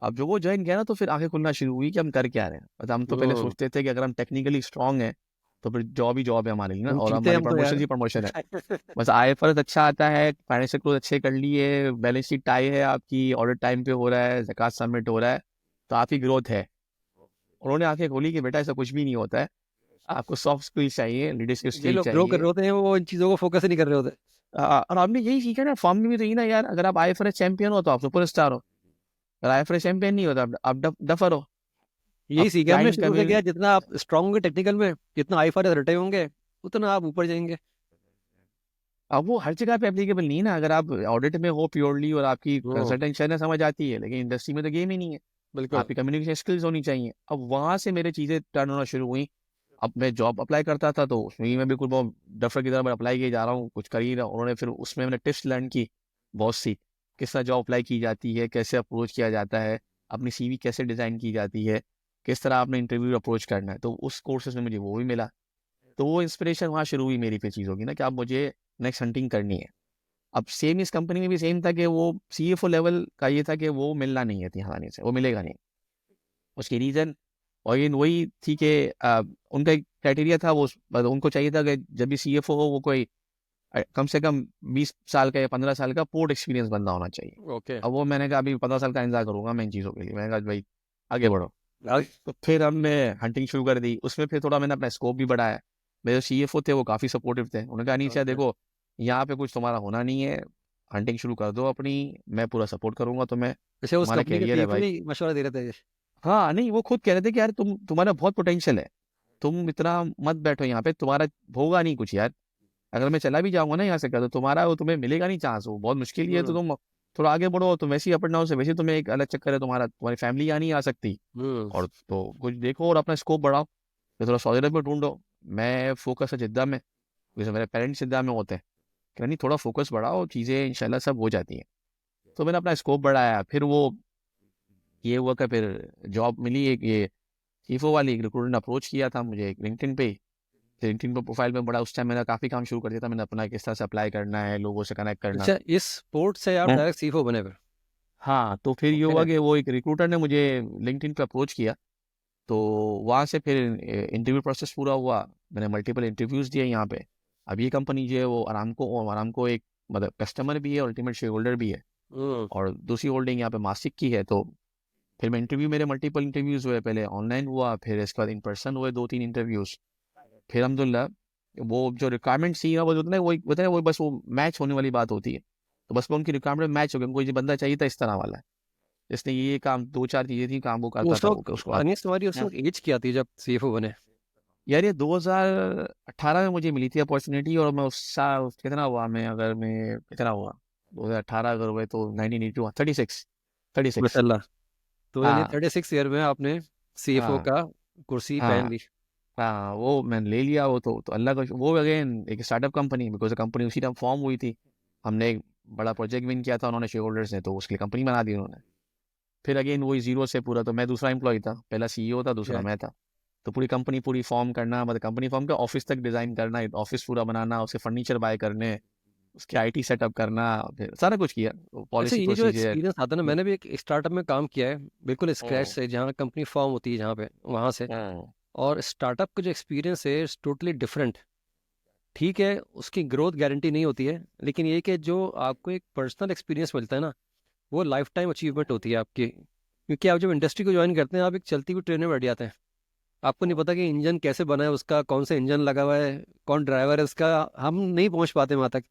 S2: अब जो वो ज्वाइन किया ना, तो फिर आंखें खुलना शुरू हुई कि हम कर क्या रहे हैं। मतलब हम तो पहले
S1: हम्म।
S2: सोचते थे कि अगर हम टेक्निकली स्ट्रांग हैं तो फिर जॉब ही जॉब है हमारे लिए ना,
S1: हम
S2: और
S1: चीते
S2: हमारी
S1: हम तो
S2: प्रमोशन
S1: यार।
S2: ही प्रमोशन है। बस आईएफआरएस अच्छा आता है, फाइनेंशियल क्लोज अच्छे कर लिए, बैलेंस शीट टाई है आपकी, ऑडिट टाइम पे हो रहा है, ज़कात सबमिट हो रहा है, तो आपकी ग्रोथ है। उन्होंने आंखें खोली कि बेटा ऐसा कुछ भी नहीं होता है, आपको सॉफ्ट स्किल्स चाहिए, लीडरशिप
S1: ये
S2: स्किल
S1: लोग ग्रो कर
S2: चाहिए।
S1: रहे होते हैं, वो इन चीज़ों को फोकस ही नहीं कर रहे होते।
S2: और आपने यही सीखा ना फॉर्म में भी, तो यही ना यार, अगर आप आईएफआरएस चैंपियन हो तो आप सुपर स्टार हो, अगर आईएफआरएस चैंपियन नहीं हो तो आप डफर हो।
S1: यही
S2: अब
S1: सीखे हमने
S2: क्लाइंट
S1: शुरू से किया,
S2: कम्युनिटी,
S1: जितना आप स्ट्रांग होंगे टेक्निकल में, जितना आईफाईआरएस रटे होंगे, उतना आप ऊपर जाएंगे।
S2: अब वो हर जगह पे एप्लीकेबल नहीं है ना। अगर आप ऑडिट में हो प्योरली और आपकी
S1: हम्म।
S2: कंसल्टेंसी है समझ आती है, लेकिन इंडस्ट्री में तो गेम ही नहीं है।
S1: बिल्कुल।
S2: आपकी कम्युनिकेशन स्किल्स होनी चाहिए। अब वहां से मेरे चीजें टर्न होना शुरू हुई। अब मैं जॉब अप्लाई करता था तो उसमें भी मैं बिल्कुल बहुत डफर की तरह मैं अप्लाई किए जा रहा हूँ, कुछ कर ही रहा हूँ। उन्होंने फिर उसमें मैंने टिप्स लर्न की बहुत सी, किस तरह जॉब अप्लाई की जाती है, कैसे अप्रोच किया जाता है, अपनी सीवी कैसे डिजाइन की जाती है, किस तरह आपने इंटरव्यू अप्रोच करना है, तो उस कोर्सेज में मुझे वो भी मिला। तो वो इंस्पिरेशन वहाँ शुरू हुई मेरी फिर चीज़ों की ना, कि अब मुझे नेक्स्ट हंटिंग करनी है। अब सेम इस कंपनी में भी सेम था कि वो सीएफओ लेवल का ये था कि वो मिलना नहीं है आसानी से, वो मिलेगा नहीं। उसकी रीज़न और इन वही थी कि उनका एक क्राइटेरिया था, वो मतलब उनको चाहिए था कि जब भी सीएफओ हो वो कोई कम से कम 20 साल का या 15 साल का पोर्ट एक्सपीरियंस बंदा होना चाहिए।
S1: ओके।
S2: अब वो मैंने कहा अभी 15 साल का इंतजार करूंगा मैं इन चीज़ों के लिए, मैंने कहा भाई आगे बढ़ो। तो फिर हमने हंटिंग शुरू कर दी। उसमें फिर थोड़ा मैंने अपना स्कोप भी बढ़ाया। मेरे सीएफओ थे वो काफ़ी सपोर्टिव थे, उन्होंने कहा नहीं सर
S1: ओके।
S2: देखो, यहाँ पे कुछ तुम्हारा होना नहीं है, हंटिंग शुरू कर दो अपनी, मैं पूरा सपोर्ट करूंगा तुम्हें,
S1: अच्छा, उस
S2: तुम्हारा
S1: कंपनी के
S2: कैरियर है
S1: सीईओ
S2: भाई।
S1: ही मशवरा दे रहे थे?
S2: हाँ नहीं, वो खुद कह रहे थे कि यार तुम्हारा बहुत पोटेंशियल है, तुम इतना मत बैठो यहाँ पे, तुम्हारा होगा नहीं कुछ यार। अगर मैं चला भी जाऊंगा ना यहाँ से कर, तो तुम्हारा वो तुम्हें मिलेगा नहीं चांस, वो बहुत मुश्किल ही है। तो
S1: हम्म।
S2: तुम थोड़ा आगे बढ़ो, तुम वैसे ही अप एंड डाउन से, वैसे ही तुम्हें एक अलग चक्कर है तुम्हारा, तुम्हारी फैमिली यहाँ नहीं आ सकती,
S1: हम्म।
S2: और तो कुछ देखो और अपना स्कोप बढ़ाओ, तो थोड़ा सऊदी अरब में ढूंढो। मैं फोकस है जिद्दा में, जैसे मेरे पेरेंट्स जिद्दा में होते हैं, कि नहीं थोड़ा फोकस बढ़ाओ, चीज़ें इंशाल्लाह सब हो जाती हैं। तो मैंने अपना स्कोप बढ़ाया। फिर वो ये हुआ कि फिर जॉब मिली एक, ये ईफो वाली, एक रिक्रूटर ने अप्रोच किया था मुझे एक लिंक्डइन पे। लिंक्डइन पे प्रोफाइल में बड़ा, उस टाइम मैंने काफ़ी काम शुरू कर दिया था, मैंने अपना किस तरह से अप्लाई करना है, लोगों से कनेक्ट करना।
S1: अच्छा, इस पोर्ट से आप
S2: हम्म।
S1: डायरेक्ट सीईओ बने फिर?
S2: हाँ, तो फिर ये हुआ
S1: ओके।
S2: कि वो एक रिक्रूटर ने मुझे लिंक्डइन पे अप्रोच किया। तो वहाँ से फिर इंटरव्यू प्रोसेस पूरा हुआ, मैंने मल्टीपल इंटरव्यूज़ दिए यहाँ पे। अब ये कंपनी जो है वो अरामको एक मतलब कस्टमर भी है, अल्टीमेट शेयर होल्डर भी है,
S1: हम्म।
S2: और दूसरी होल्डिंग यहाँ पे मासिक की है। तो फिर मैं इंटरव्यू, मेरे मल्टीपल इंटरव्यूज़ हुए, पहले ऑनलाइन हुआ, फिर इसके बाद इन पर्सन हुए 2-3 इंटरव्यूज़। फिर अलहमदुलिल्लाह वो जो रिक्वायरमेंट सी है वो होता है, वही होता है, वो बस वो मैच होने वाली बात होती है। तो बस वो उनकी रिक्वायरमेंट मैच हो गई, उनको ये बंदा चाहिए था इस तरह वाला, जिसने ये काम 2-4 चीज़ें थी, काम वो
S1: तो
S2: करता
S1: उस
S2: था वो,
S1: वक्त
S2: उसके बाद।
S1: अनीस तुम्हारी उस
S2: हाँ।
S1: वक्त एज क्या थी जब सीईओ बने?
S2: यार ये 2018 में मुझे मिली थी अपॉर्चुनिटी, और मैं उस साल कितना हुआ, मैं अगर मैं कितना हुआ 2018 अगर हुए तो 1982 36। 36।
S1: माशाल्लाह। तो यानी
S2: हाँ
S1: 36 ईयर में आपने सीएफओ
S2: हाँ
S1: का कुर्सी पहन
S2: हाँ
S1: ली।
S2: हाँ, वो मैंने ले लिया। वो तो अल्लाह का वो अगेन एक स्टार्टअप कंपनी, बिकॉज कंपनी उसी टाइम फॉर्म हुई थी। हमने एक बड़ा प्रोजेक्ट विन किया था उन्होंने, शेयर होल्डर्स ने, तो उसके लिए कंपनी बना दी उन्होंने। फिर अगेन वही जीरो से पूरा, तो मैं दूसरा एम्प्लॉय था, पहला सीईओ था, दूसरा
S1: क्या
S2: मैं था। तो पूरी कंपनी पूरी फॉर्म करना, मतलब कंपनी फॉर्म का ऑफिस तक डिजाइन करना, ऑफिस पूरा बनाना, उसके फर्नीचर बाय करने, उसके आईटी सेटअप करना, फिर सारा कुछ किया,
S1: अच्छा,
S2: पॉलिसी
S1: ये जो
S2: प्रोसीजर।
S1: एक्सपीरियंस आता है ना, मैंने भी एक स्टार्टअप में काम किया है, बिल्कुल स्क्रैच
S2: हम्म
S1: से, जहाँ कंपनी फॉर्म होती है जहाँ पे, वहाँ से।
S2: हम्म
S1: और स्टार्टअप का जो एक्सपीरियंस है इट्स टोटली डिफरेंट। ठीक है, उसकी ग्रोथ गारंटी नहीं होती है, लेकिन ये कि जो आपको एक पर्सनल एक्सपीरियंस मिलता है ना, वो लाइफ टाइम अचीवमेंट होती है आपकी। क्योंकि आप जब इंडस्ट्री को ज्वाइन करते हैं, आप एक चलती हुई ट्रेन में बैठ जाते हैं। आपको नहीं पता कि इंजन कैसे बना है उसका, कौन सा इंजन लगा हुआ है, कौन ड्राइवर है उसका, हम नहीं पहुंच पाते वहां तक।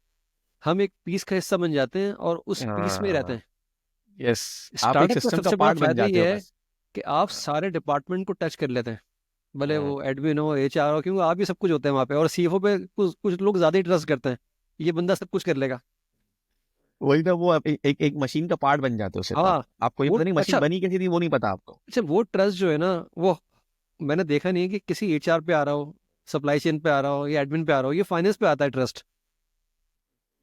S1: हम एक पीस का हिस्सा बन जाते हैं और उस पीस में ही रहते हैं।
S2: यस, आप एक
S1: स्टार्टअप का
S2: सिस्टम का
S1: सबसे बड़ा
S2: पार्ट बन
S1: फायदा
S2: जाते हो
S1: ये है
S2: बस।
S1: कि आप सारे डिपार्टमेंट को टच कर लेते हैं, भले
S2: हम्म,
S1: वो एडमिन हो, एचआर हो, क्योंकि आप ही सब कुछ होते हैं वहाँ पे। और सीएफओ पे कुछ कुछ लोग ज्यादा ही ट्रस्ट करते हैं, ये बंदा सब कुछ कर लेगा।
S2: वही तो, वो आप एक मशीन का पार्ट बन जाते हो सिर्फ आप।
S1: हाँ।
S2: आपको ये
S1: वो
S2: पता नहीं मशीन
S1: अच्छा,
S2: बनी कैसी थी, वो नहीं पता आपको।
S1: अच्छा वो ट्रस्ट जो है ना, वो मैंने देखा नहीं है कि किसी एचआर पे आ रहा हो, सप्लाई चेन पे आ रहा हो, या एडमिन पे आ रहा हो, ये फाइनेंस पे आता है ट्रस्ट।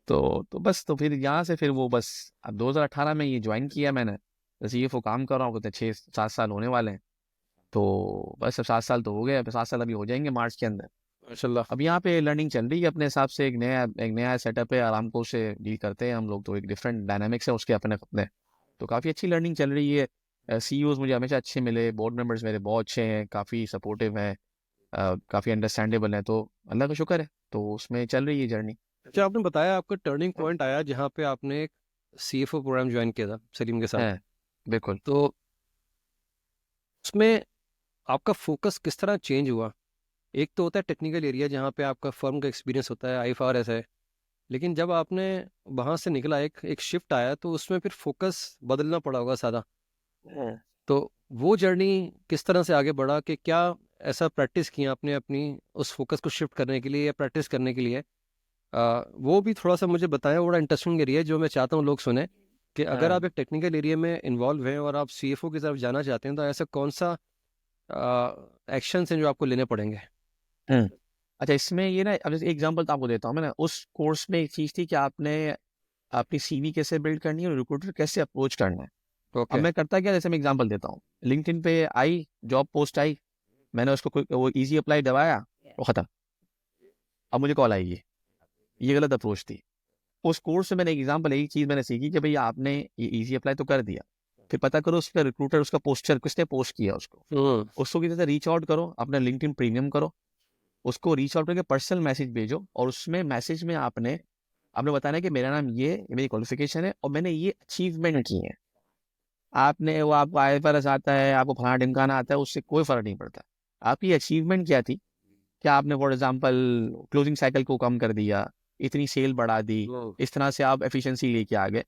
S2: तो बस, तो फिर यहाँ से फिर वो बस, अब 2018 में ये ज्वाइन किया मैंने। जैसे ये काम कर रहा हूँ, कहते 6-7 साल होने वाले हैं। तो बस अब 7 साल तो हो गए, अब 7 साल अभी हो जाएंगे मार्च के अंदर।
S1: माशाल्लाह।
S2: अब यहाँ पे लर्निंग चल रही है अपने हिसाब से, एक नया सेटअप है, आरामको से डील करते हैं हम लोग, तो एक डिफरेंट डायनामिक्स है उसके अपने अपने। तो काफ़ी अच्छी लर्निंग चल रही है। सीईओज मुझे हमेशा अच्छे मिले, बोर्ड मेंबर्स मेरे बहुत अच्छे हैं, काफ़ी सपोर्टिव हैं, काफ़ी अंडरस्टैंडेबल हैं, तो अल्लाह का शुक्र है, तो उसमें चल रही है जर्नी।
S1: अच्छा, आपने बताया आपका टर्निंग पॉइंट आया जहाँ पे आपने एक सीएफओ प्रोग्राम ज्वाइन किया था सलीम के साथ।
S2: है, बिल्कुल।
S1: तो उसमें आपका फोकस किस तरह चेंज हुआ? एक तो होता है टेक्निकल एरिया जहाँ पे आपका फर्म का एक्सपीरियंस होता है, आईएफआरएस है। लेकिन जब आपने वहाँ से निकला, एक एक शिफ्ट आया, तो उसमें फिर फोकस बदलना पड़ा होगा सारा।
S2: हम्म।
S1: तो वो जर्नी किस तरह से आगे बढ़ा, कि क्या ऐसा प्रैक्टिस किया आपने अपनी उस फोकस को शिफ्ट करने के लिए या प्रैक्टिस करने के लिए? वो भी थोड़ा सा मुझे बताएं, बड़ा इंटरेस्टिंग एरिया है जो मैं चाहता हूँ लोग सुने। कि अगर आप
S2: हम्म
S1: एक टेक्निकल एरिया में इन्वॉल्व हैं और आप सीएफओ की तरफ जाना चाहते हैं, तो ऐसा कौन सा एक्शन हैं जो आपको लेने पड़ेंगे?
S2: हम्म। अच्छा, इसमें ये ना, अब जैसे एग्जांपल तो आपको देता हूँ मैं ना, उस कोर्स में एक चीज़ थी कि आपने अपनी सीवी कैसे बिल्ड करनी है और रिक्रूटर कैसे अप्रोच करना है। अब
S1: ओके।
S2: मैं करता क्या, जैसे मैं एग्जांपल देता हूँ, लिंक्डइन पे आई जॉब पोस्ट आई, मैंने उसको वो इजी अप्लाई दबाया, वो खत्म। अब मुझे कॉल आई, ये गलत अप्रोच थी। उस कोर्स से मैंने एग्जांपल, एक चीज़ मैंने सीखी कि भाई आपने ये इजी अप्लाई तो कर दिया, फिर पता करो उसका रिक्रूटर, उसका पोस्टर किसने पोस्ट किया उसको।
S1: हम्म।
S2: उसको किसी से रीच आउट करो, अपना लिंक्डइन प्रीमियम करो, उसको रीच आउट करके पर्सनल मैसेज भेजो, और उसमें मैसेज में आपने आपने बताना है कि मेरा नाम ये मेरी क्वालिफिकेशन है और मैंने ये अचीवमेंट की है। आपने वो आपको आईएफआरएस आता है, आपको फलाना ढिमकाना आता है, उससे कोई फर्क नहीं पड़ता। आपकी अचीवमेंट क्या थी, कि आपने फॉर एग्जांपल क्लोजिंग साइकिल को कम कर दिया, इतनी सेल बढ़ा दी,
S1: हम्म।
S2: इस तरह से आप एफिशिएंसी लेके आ गए,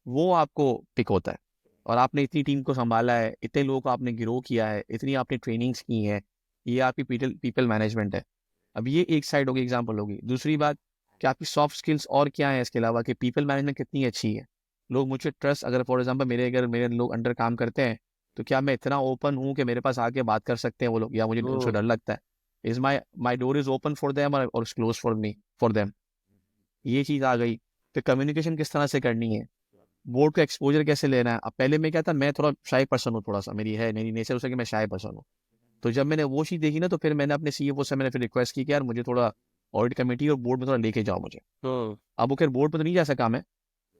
S2: वो आपको पिक होता है। और आपने इतनी टीम को संभाला है, इतने लोगों को आपने ग्रो किया है, इतनी आपने ट्रेनिंग्स की हैं, ये आपकी पीपल पीपल मैनेजमेंट है। अब ये एक साइड होगी, एग्जांपल होगी। दूसरी बात कि आपकी सॉफ्ट स्किल्स और क्या है इसके अलावा, कि पीपल मैनेजमेंट कितनी अच्छी है, लोग मुझे ट्रस्ट, अगर फॉर एग्जांपल अगर मेरे लोग अंडर काम करते हैं, तो क्या मैं इतना ओपन हूँ कि मेरे पास आके बात कर सकते हैं वो लोग, या मुझे उनसे
S1: हम्म।
S2: डर लगता है। Is my door is open for them और close for me for them, ये चीज़ आ गई। फिर कम्युनिकेशन किस तरह से करनी है, बोर्ड का एक्सपोजर कैसे लेना है। अब पहले मैं क्या था, मैं थोड़ा शाई पर्सन हूँ, थोड़ा सा मेरी नेचर उसे कि मैं शाई पर्सन हूँ। तो जब मैंने वो चीज़ देखी ना, तो फिर मैंने अपने सीईओ से मैंने फिर रिक्वेस्ट की कि यार मुझे थोड़ा ऑडिट कमेटी और बोर्ड में थोड़ा लेके जाओ मुझे।
S1: हम्म।
S2: अब वो खैर बोर्ड में तो नहीं जा सका मैं,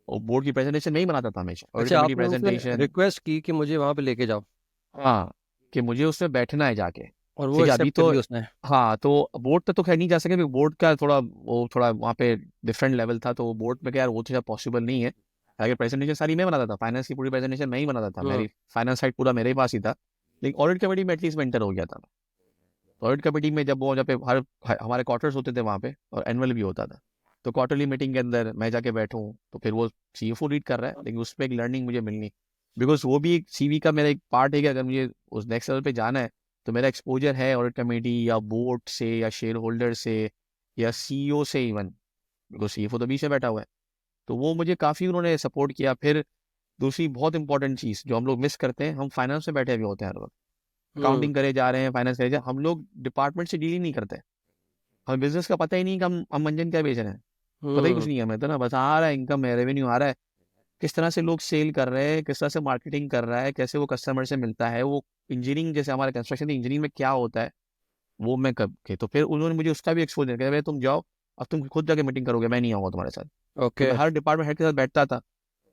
S2: और बोर्ड की प्रेजेंटेशन मैं ही बनाता था हमेशा, ऑडिट
S1: अच्छा,
S2: कमेटी
S1: आपने उनसे
S2: प्रेजेंटेशन।
S1: रिक्वेस्ट की कि मुझे वहाँ पे लेके जाओ,
S2: हाँ, कि मुझे उसमें बैठना है जाके।
S1: और वो
S2: ठीक है, अभी
S1: एक्सेप्ट कर
S2: तो,
S1: लिया उसने?
S2: हाँ, तो बोर्ड तक तो खैर नहीं जा सके, क्योंकि बोर्ड का वो थोड़ा वहाँ पे डिफरेंट लेवल था, तो बोर्ड में क्या यार, वो तो पॉसिबल नहीं है। अगर प्रेजेंटेशन सारी मैं बनाता था, फाइनेंस की पूरी प्रेजेंटेशन मैं ही बनाता था,
S1: हम्म।
S2: मेरी फाइनेंस साइड पूरा मेरे ही पास ही था। लेकिन ऑडिट कमेटी में एटलीस्ट मैं इंटर हो गया था। ऑडिट कमेटी में जब पे हमारे क्वार्टर्स होते थे वहाँ पे, और एनुअल भी होता था, तो क्वार्टरली मीटिंग के अंदर मैं जाके बैठूँ, तो फिर वो सीएफओ लीड कर रहा है, लेकिन उसमें एक लर्निंग मुझे मिलनी, बिकॉज वो भी एक सीवी का मेरा एक पार्ट है कि अगर मुझे उस नेक्स्ट लेवल पे जाना है, तो मेरा एक्सपोजर है ऑडिट कमेटी या बोर्ड से या शेयर होल्डर से या सीईओ से इवन, बिकॉज सीएफओ तो बीच में बैठा हुआ है। तो वो मुझे काफ़ी उन्होंने सपोर्ट किया। फिर दूसरी बहुत इंपॉर्टेंट चीज जो हम लोग मिस करते हैं, हम फाइनेंस में बैठे हुए होते हैं हर वक्त, अकाउंटिंग करे जा रहे हैं, फाइनेंस करे जा रहे हैं, हम लोग डिपार्टमेंट से डील ही नहीं करते। हमें बिजनेस का पता ही नहीं कि हम मंजन क्या बेच रहे हैं, पता ही कुछ नहीं है हमें, तो ना बस आ रहा है इनकम है, रेवेन्यू आ रहा है, किस तरह से लोग सेल कर रहे हैं, किस तरह से मार्केटिंग कर रहा है, कैसे वो कस्टमर से मिलता है, वो इंजीनियरिंग जैसे हमारे कंस्ट्रक्शन की इंजीनियरिंग में क्या होता है वो मैं कब के, तो फिर उन्होंने मुझे उसका भी एक्सपोजर किया, भाई तुम जाओ, अब तुम खुद जाके मीटिंग करोगे, मैं नहीं आऊँगा तुम्हारे साथ। तो
S1: ओके।
S2: मैं हर डिपार्टमेंट हेड के साथ बैठता था,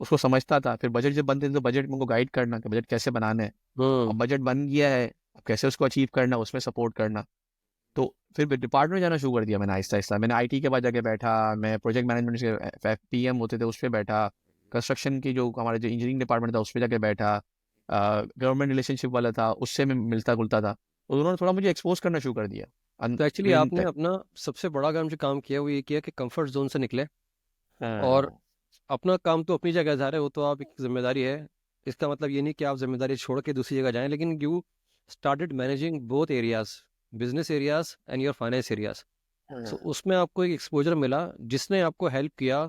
S2: उसको समझता था, फिर बजट जब बनते थे तो बजट में उनको गाइड करना कि बजट कैसे बनाना है, अब बजट बन गया है, अब कैसे उसको अचीव करना, उसमें सपोर्ट करना। तो फिर डिपार्टमेंट जाना शुरू कर दिया मैंने आहिस्ता आहिस्ता, मैंने आईटी के पास जाके बैठा, मैं प्रोजेक्ट मैनेजमेंट के पीएम होते थे उस पर बैठा, कंस्ट्रक्शन की जो हमारे जो इंजीनियरिंग डिपार्टमेंट था उस पर जाके बैठा, गवर्नमेंट रिलेशनशिप वाला था उससे मैं मिलता जुलता था, तो उन्होंने थोड़ा मुझे एक्सपोज करना शुरू कर दिया
S1: तो एक्चुअली
S2: ट्रेनिंग
S1: आपने
S2: तक।
S1: अपना सबसे बड़ा काम जो काम किया वो ये किया कि कंफर्ट जोन से निकले, और
S2: हाँ।
S1: अपना काम तो अपनी जगह जा रहे हो, तो आप एक जिम्मेदारी है। इसका मतलब ये नहीं कि आप जिम्मेदारी छोड़ के दूसरी जगह जाएं, लेकिन you started managing both areas, business areas and your finance areas. So
S2: हाँ।
S1: उसमें आपको एक एक्सपोजर मिला जिसने आपको हेल्प किया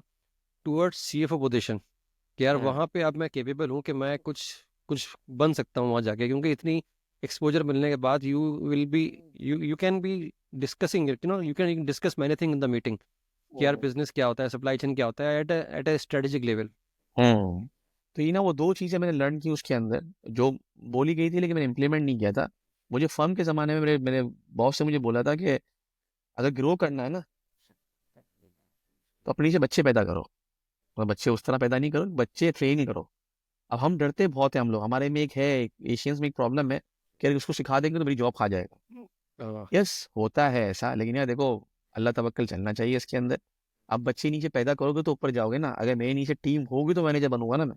S1: टूवर्ड्स सीएफओ पोजीशन, कि यार
S2: हाँ।
S1: वहाँ पे अब मैं केपेबल हूँ कि मैं कुछ कुछ बन सकता हूँ वहाँ जाके, क्योंकि इतनी एक्सपोजर मिलने के बाद you will be, you can be discussing it, you can discuss many thing in the meeting, कि यार बिजनेस क्या होता है, सप्लाई चेन क्या होता है, एट ए स्ट्रेटेजिक लेवल।
S2: हाँ। तो ये ना वो दो चीज़ें मैंने लर्न की उसके अंदर, जो बोली गई थी लेकिन मैंने इम्प्लीमेंट नहीं किया था। मुझे फर्म के ज़माने में मेरे मेरे बॉस ने मुझे बोला था कि अगर ग्रो करना है ना तो अपने नीचे बच्चे पैदा करो, और बच्चे उस तरह पैदा नहीं करो, बच्चे ट्रेन करो। अब हम डरते बहुत हैं हम लोग, हमारे में एक है, एशियंस में एक प्रॉब्लम है कि अगर उसको सिखा देंगे तो मेरी जॉब खा जाएगा। यस होता है ऐसा, लेकिन यार देखो, अल्लाह तवक्कल चलना चाहिए इसके अंदर। अब बच्चे नीचे पैदा करोगे तो ऊपर जाओगे ना, अगर मेरे नीचे टीम होगी तो मैनेजर बनूंगा ना मैं,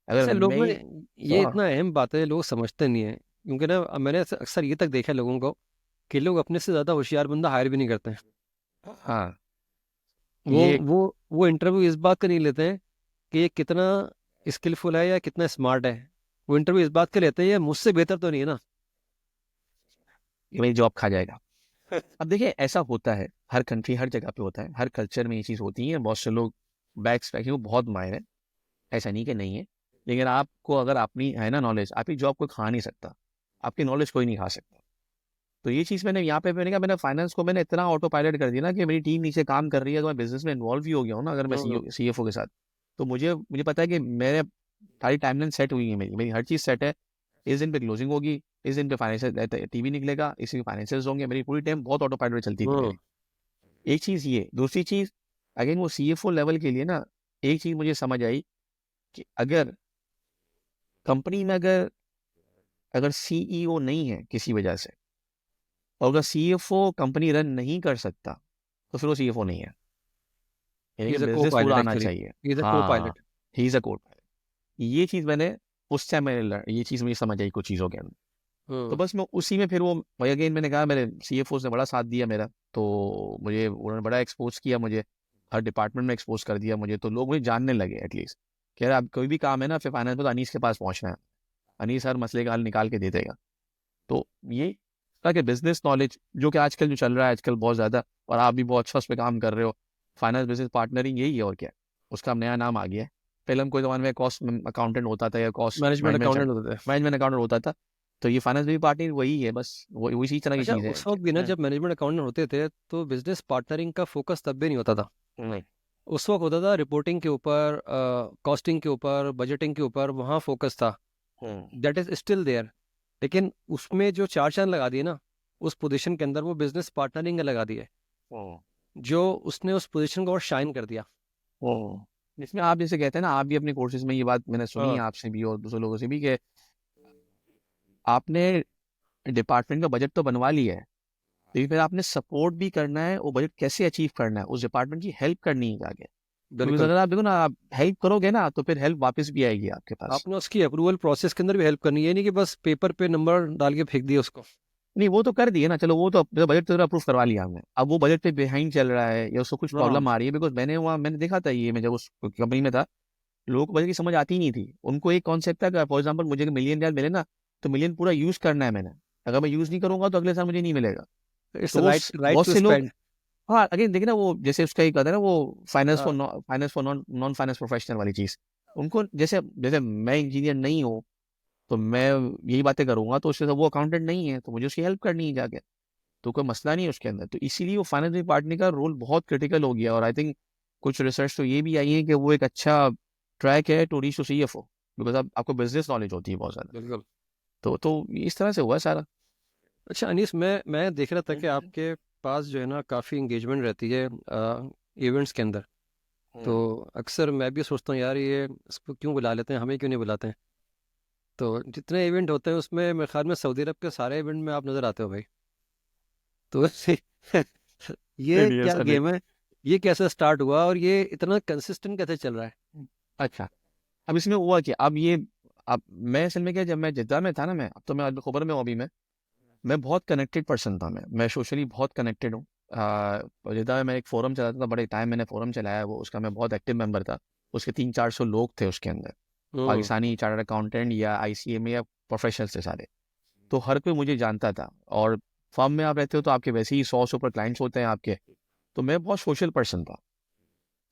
S2: अगर
S1: ऐसे लोग
S2: मैं
S1: ना,
S2: ही।
S1: ये इतना अहम बात है, लोग समझते नहीं है, क्योंकि ना मैंने अक्सर ये तक देखा है लोगों को कि लोग अपने से ज़्यादा होशियार बंदा हायर भी नहीं करते हैं।
S2: हाँ।
S1: वो
S2: ये।
S1: वो वो इंटरव्यू इस बात का नहीं लेते हैं कि ये कितना स्किलफुल है या कितना स्मार्ट है, वो इंटरव्यू इस बात के लेते हैं ये मुझसे बेहतर तो नहीं है ना।
S2: ये मेरी जॉब खा जाएगा। अब देखिए ऐसा होता है, हर कंट्री हर जगह पे होता है, हर कल्चर में ये चीज़ होती है, बहुत से लोग बैक स्पैकिंग को बहुत माहिर है, ऐसा नहीं कि नहीं है, लेकिन आपको अगर अपनी है ना नॉलेज, आपकी जॉब कोई खा नहीं सकता, आपकी नॉलेज कोई नहीं खा सकता। तो ये चीज़ मैंने यहाँ पे मैंने कहा, मैंने फाइनेंस को मैंने इतना ऑटो पायलट कर दिया ना कि मेरी टीम नीचे काम कर रही है, तो मैं बिजनेस में इन्वॉल्व भी हो गया हूँ ना, अगर मैं
S1: हम्म।
S2: सीएफओ के साथ, तो मुझे मुझे पता है कि मेरे सारी टाइमलाइन सेट हुई है, मेरी मेरी हर चीज़ सेट है, इस दिन पे क्लोजिंग होगी, इस दिन पे फाइनेंशियल टीवी निकलेगा, इसी में फाइनेंशियल्स होंगे, मेरी पूरी टाइम बहुत ऑटो पायलट चलती थी
S1: हम्म।
S2: मेरी। एक चीज़ ये, दूसरी चीज़, अगेन वो सीएफओ लेवल के लिए ना, एक चीज़ मुझे समझ आई कि अगर कंपनी में अगर अगर सीईओ नहीं है किसी वजह से, और अगर सीएफओ कंपनी रन नहीं कर सकता, तो फिर वो सीएफओ नहीं है, यानी
S1: ही
S2: कि
S1: इज अ को
S2: बिजनेस पूरा
S1: पायलट,
S2: आना
S1: एक्चुअली
S2: चाहिए।
S1: ही इज अ को
S2: हाँ।
S1: Pilot.
S2: He is a code. ये चीज़ मैंने उस टाइम मैंने ये चीज़ मुझे समझ आई कुछ चीज़ों के अंदर। तो
S1: हम्म।
S2: बस मैं उसी में फिर वो, भाई अगेन मैंने कहा, मेरे सीएफओ ने बड़ा साथ दिया मेरा, तो मुझे उन्होंने बड़ा एक्सपोज किया मुझे, हर डिपार्टमेंट में एक्सपोज कर दिया मुझे, तो लोग मुझे जानने लगे एटलीस्ट, कह रहे अब कोई भी काम है ना फिर फाइनेंस में तो अनीस के पास पहुंचना है, अनीस हर मसले का हल निकाल के दे देगा। तो ये ताकि बिजनेस नॉलेज जो कि आजकल जो चल रहा है आजकल बहुत ज़्यादा, और आप भी बहुत अच्छा उस पर काम कर रहे हो, फाइनेंस बिजनेस पार्टनरिंग यही है और क्या है। उसका अब नया नाम आ गया है, पहले हम कोई ज़माने में कॉस्ट अकाउंटेंट होता था या कॉस्ट
S1: मैनेजमेंट
S2: मैनेजमेंट
S1: अकाउंटेंट होते थे।
S2: मैनेजमेंट अकाउंटेंट होता था, तो ये फाइनेंस भी पार्टनर वही है, बस वही इसी तरह की
S1: अच्छा,
S2: चीज़ है।
S1: उस वक्त भी ना जब मैनेजमेंट अकाउंटेंट होते थे तो बिजनेस पार्टनरिंग का फोकस तब भी नहीं होता था।
S2: नहीं।
S1: उस वक्त होता था रिपोर्टिंग के ऊपर, कॉस्टिंग के ऊपर, बजटिंग के ऊपर, वहाँ फोकस था।
S2: हम्म।
S1: दैट इज स्टिल देयर, लेकिन उसमें जो चार चांद लगा दिए ना उस पोजीशन के अंदर, वो बिजनेस पार्टनरिंग का लगा दिए,
S2: हम्म।
S1: जो उसने उस पोजीशन को और शाइन कर दिया।
S2: जिसमें आप जैसे कहते हैं ना, आप भी अपने कोर्सेज में ये बात मैंने सुनी है
S1: हाँ।
S2: आपसे भी और दूसरे लोगों से भी, कि आपने डिपार्टमेंट का बजट तो बनवा लिया है, लेकिन फिर आपने सपोर्ट भी करना है, वो बजट कैसे अचीव करना है, उस डिपार्टमेंट की हेल्प करनी है जाके, क्योंकि
S1: बिल्कुल।
S2: अगर आप देखो ना, आप हेल्प करोगे ना तो फिर हेल्प वापस भी आएगी आपके पास।
S1: आपने उसकी अप्रूवल प्रोसेस के अंदर भी हेल्प करनी है, नहीं कि बस पेपर पे नंबर डाल के फेंक दिए उसको।
S2: नहीं वो तो कर दिए ना, चलो वो तो बजट तो अप्रूव करवा लिया हमने, अब वो बजट पे बिहाइंड चल रहा है या उसको कुछ
S1: हाँ।
S2: प्रॉब्लम आ रही है, बिकॉज मैंने देखा था ये, मैं जब उस कंपनी में था, लोगों को बजट की समझ आती ही नहीं थी, उनको एक कॉन्सेप्ट था कि फॉर एग्जाम्पल मुझे $1,000,000 मिले ना, तो मिलियन पूरा यूज करना है मैंने, अगर मैं यूज नहीं करूंगा तो अगले साल मुझे नहीं मिलेगा।
S1: इट्स
S2: तो
S1: राइट, राइट
S2: बहुत
S1: टू
S2: से लोग,
S1: स्पेंड।
S2: हाँ अगेन देखिए ना, वो जैसे उसका एक आता है ना, वो finance for non finance professional वाली चीज, उनको जैसे जैसे मैं इंजीनियर नहीं हूँ तो मैं यही बातें करूंगा, तो उसके साथ वो अकाउंटेंट नहीं है तो मुझे उसकी हेल्प करनी है जाके, तो कोई मसला नहीं है उसके अंदर। तो इसीलिए वो फाइनेंस पार्टनर का रोल बहुत क्रिटिकल हो गया। और आई थिंक कुछ रिसर्च तो ये भी आई है कि वो एक अच्छा ट्रैक है to reach to CFO, because आपको बिजनेस नॉलेज होती है बहुत ज़्यादा।
S1: बिल्कुल।
S2: तो इस तरह से हुआ सारा।
S1: अच्छा अनीस, मैं देख रहा था कि
S2: हम्म।
S1: आपके पास जो है ना काफ़ी इंगेजमेंट रहती है इवेंट्स के अंदर। तो
S2: हम्म।
S1: अक्सर मैं भी सोचता हूँ यार ये इसको क्यों बुला लेते हैं, हमें क्यों नहीं बुलाते हैं। तो जितने इवेंट होते हैं उसमें मेरे ख्याल में सऊदी अरब के सारे इवेंट में आप नज़र आते हो भाई। तो
S2: नहीं
S1: ये
S2: नहीं,
S1: क्या
S2: ऐसा नहीं।
S1: गेम है, ये कैसे स्टार्ट हुआ और ये इतना कंसिस्टेंट कैसे चल रहा है?
S2: अच्छा, अब इसमें हुआ कि अब ये, अब मैं असल में क्या, जब मैं जिद्दा में था ना, मैं अब तो मैं खबर में हूँ अभी, मैं बहुत कनेक्टेड पर्सन था। मैं सोशली बहुत कनेक्टेड हूँ। जिद्दा में मैं एक फोरम चलाता था, बड़े टाइम मैंने फोरम चलाया, वो उसका मैं बहुत एक्टिव मेंबर था। उसके 300-400 लोग थे उसके अंदर,
S1: हम्म।
S2: पाकिस्तानी चार्टर्ड अकाउंटेंट या आईसीएमए या प्रोफेशनल्स थे सारे। तो हर कोई मुझे जानता था। और फर्म में आप रहते हो तो आपके वैसे ही 100 से ऊपर क्लाइंट्स होते हैं आपके। तो मैं बहुत सोशल पर्सन था।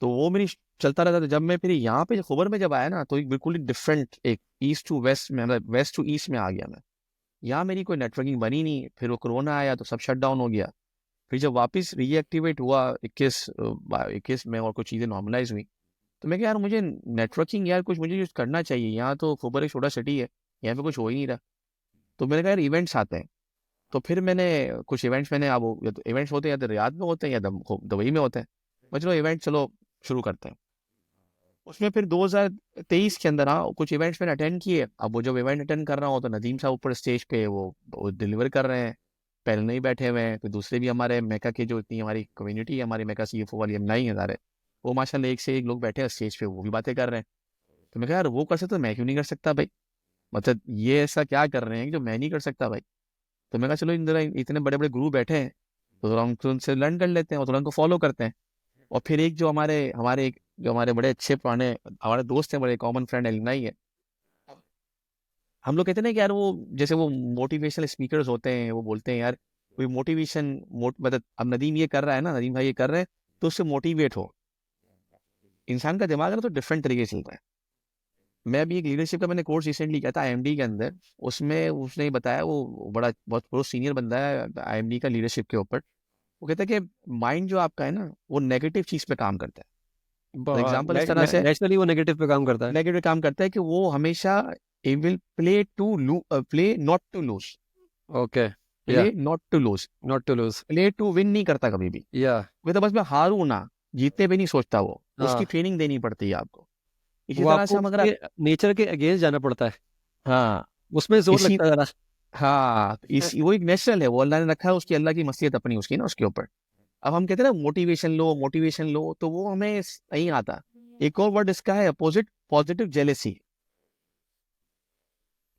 S2: तो वो मेरी चलता रहता था। जब मैं फिर यहाँ पे खबर में जब आया ना, तो एक बिल्कुल ही डिफरेंट, एक ईस्ट टू वेस्ट में, मतलब वेस्ट टू ईस्ट में आ गया मैं। यहाँ मेरी कोई नेटवर्किंग बनी नहीं। फिर वो कोरोना आया तो सब शट डाउन हो गया। फिर जब वापस रीएक्टिवेट हुआ 21 में और कुछ चीज़ें नॉर्मलाइज हुई, तो मैं कहा यार मुझे नेटवर्किंग, यार कुछ मुझे कुछ करना चाहिए। यहाँ तो खबर एक छोटा सिटी है, यहाँ पे कुछ हो ही नहीं रहा। तो मैंने कहा यार इवेंट्स आते हैं। तो फिर मैंने कुछ इवेंट्स, मैंने अब या तो इवेंट्स होते हैं, या तो रियाद में होते हैं या दुबई में होते हैं। मैं चलो इवेंट चलो शुरू करते हैं। उसमें फिर 2023 के अंदर हाँ कुछ इवेंट्स मैंने अटेंड किए। अब वो जब इवेंट अटेंड कर रहा हूँ तो नदीम साहब ऊपर स्टेज पे वो डिलीवर कर रहे हैं, पहले नहीं बैठे हुए हैं। फिर दूसरे भी हमारे मेका के जो इतनी हमारी कम्युनिटी है, हमारी मेका सीएफओ वाली हम 9,000 है, वो माशाल्लाह एक से एक लोग बैठे हैं स्टेज पे, वो भी बातें कर रहे हैं। तो मैं कहा यार वो कर सकते तो मैं क्यों नहीं कर सकता भाई। मतलब ये ऐसा क्या कर रहे हैं जो मैं नहीं कर सकता भाई। तो मैं कहा चलो इन तरह इतने बड़े बड़े गुरु बैठे हैं, तो थोड़ा हम उनसे लर्न कर लेते हैं और थोड़ा उनको फॉलो करते हैं। और फिर एक जो हमारे हमारे एक जो हमारे बड़े अच्छे पुराने हमारे दोस्त हैं, बड़े कॉमन फ्रेंड एलुमनाई है, हम लोग कहते हैं ना कि यार वो जैसे वो मोटिवेशनल स्पीकर्स होते हैं, वो बोलते हैं यार कोई मतलब अब नदीम ये कर रहा है ना, नदीम भाई ये कर रहे हैं, तो उससे मोटिवेट हो। इंसान का दिमाग है ना तो डिफरेंट तरीके से चलता है। मैं भी एक लीडरशिप का मैंने कोर्स रिसेंटली किया था आईएमडी के अंदर। उसमें उसने ही बताया, वो बड़ा बहुत सीनियर बंदा है आईएमडी का लीडरशिप के ऊपर। वो कहता है कि माइंड जो आपका है ना वो नेगेटिव चीज पे काम करता है। एग्जाम्पल इस तरह से
S1: नेचुरली वो नेगेटिव पे काम करता है।
S2: नेगेटिव काम करता है कि वो हमेशा it will play not to lose,
S1: okay. या
S2: play not to lose,
S1: not to lose.
S2: play to win नहीं करता कभी भी।
S1: या
S2: वो तो बस मैं हारूं ना, जीतने भी नहीं सोचता वो। उसकी
S1: हाँ,
S2: ट्रेनिंग देनी पड़ती है आपको। इसी
S1: वो
S2: तरह से
S1: आपको
S2: हम अगर
S1: उसके नेचर के अगेंस्ट जाना पड़ता है,
S2: हाँ
S1: उसमें जोर
S2: इसी
S1: लगता है जरा।
S2: हाँ वो एक नेचुरल है, वो अल्लाह ने रखा है, उसकी अल्लाह की मसीहत अपनी उसकी ना उसके ऊपर। अब हम कहते हैं ना मोटिवेशन लो, तो वो हमें नहीं आता। एक और वर्ड इसका है अपोजिट, पॉजिटिव जेलेसी।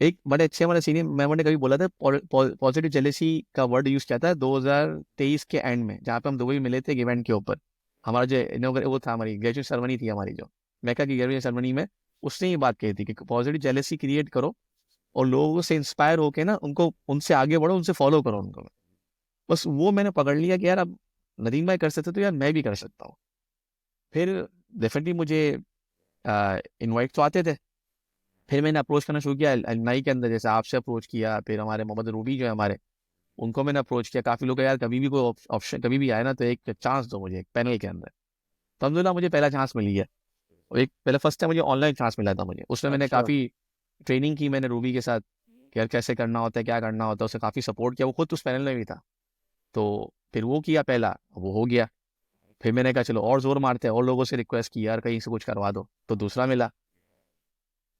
S2: एक बड़े अच्छे हमारे सीनियर मेंबर ने कभी बोला था, पॉजिटिव जेलेसी का वर्ड यूज किया था 2023 के एंड में, जहाँ पे हम दुबई मिले थे एक इवेंट के ऊपर। हमारा जो वो था, हमारी ग्रेजुएट सेरेमनी थी हमारी जो मैका की ग्रेजुएट सेरेमनी में। उसने ये बात कही थी कि पॉजिटिव जेलेसी क्रिएट करो और लोगों से इंस्पायर होके ना उनको, उनसे आगे बढ़ो, उनसे फॉलो करो उनको। बस वो मैंने पकड़ लिया कि यार अब नदीम भाई कर सकते तो यार मैं भी कर सकता हूँ। फिर डेफिनेटली मुझे इनवाइट तो आते थे। फिर मैंने अप्रोच करना शुरू किया अलमनाई के अंदर, जैसे आपसे अप्रोच किया, फिर हमारे मोहम्मद रूबी जो है हमारे, उनको मैंने अप्रोच किया। काफ़ी लोग यार कभी भी कोई ऑप्शन कभी भी आए ना तो एक चांस दो मुझे एक पैनल के अंदर। तो अलहमदिल्ला मुझे पहला चांस मिल गया। और एक पहले फर्स्ट टाइम मुझे ऑनलाइन चांस मिला था मुझे, उसमें मैंने
S1: अच्छा।
S2: काफ़ी ट्रेनिंग की मैंने रूबी के साथ कि यार कैसे करना होता है, क्या करना होता है। उसे काफ़ी सपोर्ट किया, वो खुद उस पैनल में भी था। तो फिर वो किया पहला, वो हो गया। फिर मैंने कहा चलो और जोर मारते हैं, और लोगों से रिक्वेस्ट की यार कहीं से कुछ करवा दो, तो दूसरा मिला।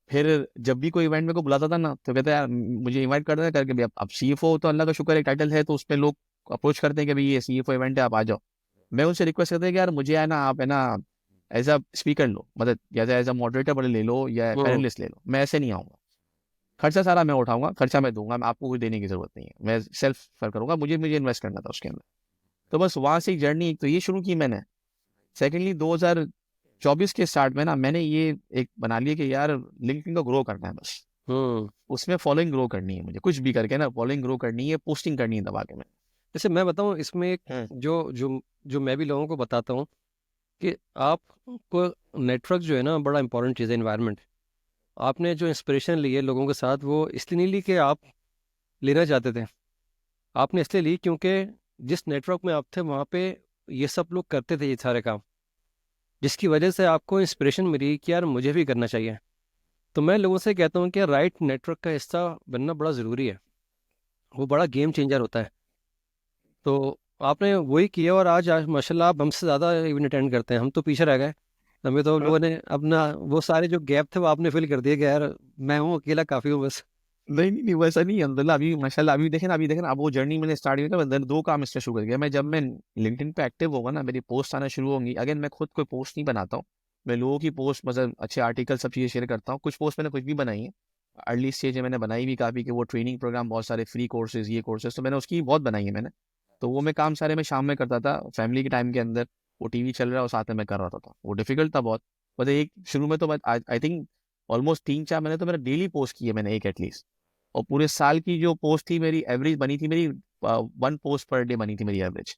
S2: फिर जब भी कोई इवेंट मेरे को बुलाता था ना तो कहता यार मुझे इनवाइट कर देना करके भी। अब सीएफओ तो अल्लाह का शुक्र है टाइटल है, तो उस पर लोग अप्रोच करते हैं कि भाई ये सीएफओ इवेंट है आप आ जाओ। मैं उनसे रिक्वेस्ट करता है कि यार मुझे है ना आप है ना एज अ स्पीकर लो, मतलब या एज अ मॉडरेटर बड़े ले लो या
S1: हम्म।
S2: पैनलिस्ट ले लो, मैं ऐसे नहीं आऊँगा। खर्चा सारा मैं उठाऊंगा, खर्चा मैं दूंगा, मैं आपको कुछ देने की जरूरत नहीं है, मैं सेल्फ कर करूंगा, मुझे मुझे इन्वेस्ट करना था उसके अंदर। तो बस वहां से एक जर्नी एक तो ये शुरू की मैंने। सेकेंडली 2024 के स्टार्ट में ना मैंने ये एक बना लिया कि यार लिंक्डइन को ग्रो करना है बस।
S1: हम्म।
S2: उसमें फॉलोइंग ग्रो करनी है मुझे, कुछ भी करके ना फॉलोइंग ग्रो करनी है, पोस्टिंग करनी है दबा के मैं।
S1: जैसे मैं बताऊं इसमें एक
S2: हम्म।
S1: जो जो जो मैं भी लोगों को बताता हूँ कि आपको नेटवर्क जो है ना बड़ा इंपॉर्टेंट चीज़ है, इन्वायरमेंट। आपने जो इंस्पिरेशन ली है लोगों के साथ, वो इसलिए नहीं ली कि आप लेना चाहते थे, आपने इसलिए ली क्योंकि जिस नेटवर्क में आप थे वहाँ पे ये सब लोग करते थे ये सारे काम, जिसकी वजह से आपको इंस्पिरेशन मिली कि यार मुझे भी करना चाहिए। तो मैं लोगों से कहता हूँ कि राइट नेटवर्क का हिस्सा बनना बड़ा ज़रूरी है, वो बड़ा गेम चेंजर होता है। तो आपने वही किया, और आज माशाल्लाह आप हमसे ज़्यादा इवेंट अटेंड करते हैं, हम तो पीछे रह गए। हमें तो लोगों ने अपना वो सारे जो गैप थे वो आपने फिल कर दिए कि यार मैं हूँ अकेला काफ़ी हूँ बस।
S2: नहीं नहीं नहीं, वैसा नहीं है अब्दुल्ला। अभी माशाल्लाह अभी देखें ना, अब वो जर्नी मैंने स्टार्ट की था, मैंने 2 काम इससे शुरू कर दिया। मैं लिंक्डइन पे एक्टिव होगा ना, मेरी पोस्ट आना शुरू होंगी। अगेन मैं खुद कोई पोस्ट नहीं बनाता हूँ, मैं लोगों की पोस्ट, मतलब अच्छे आर्टिकल सब चीज़ें शेयर करता हूँ। कुछ पोस्ट मैंने कुछ भी बनाई है, अर्ली स्टेज में मैंने बनाई भी काफ़ी, कि वो ट्रेनिंग प्रोग्राम बहुत सारे फ्री कोर्सेज, ये कोर्सेज तो मैंने उसकी बहुत बनाई है मैंने। तो वो मैं काम सारे मैं शाम में करता था फैमिली के टाइम के अंदर, वो टीवी चल रहा है और साथ में मैं कर रहा था। वो डिफिकल्ट था बहुत। मतलब एक शुरू में तो मैं आई थिंक ऑलमोस्ट 3-4 महीने तो मैंने डेली पोस्ट किए मैंने, एक एटलीस्ट। और पूरे साल की जो पोस्ट थी मेरी, एवरेज बनी थी मेरी 1 पोस्ट पर डे बनी थी मेरी एवरेज।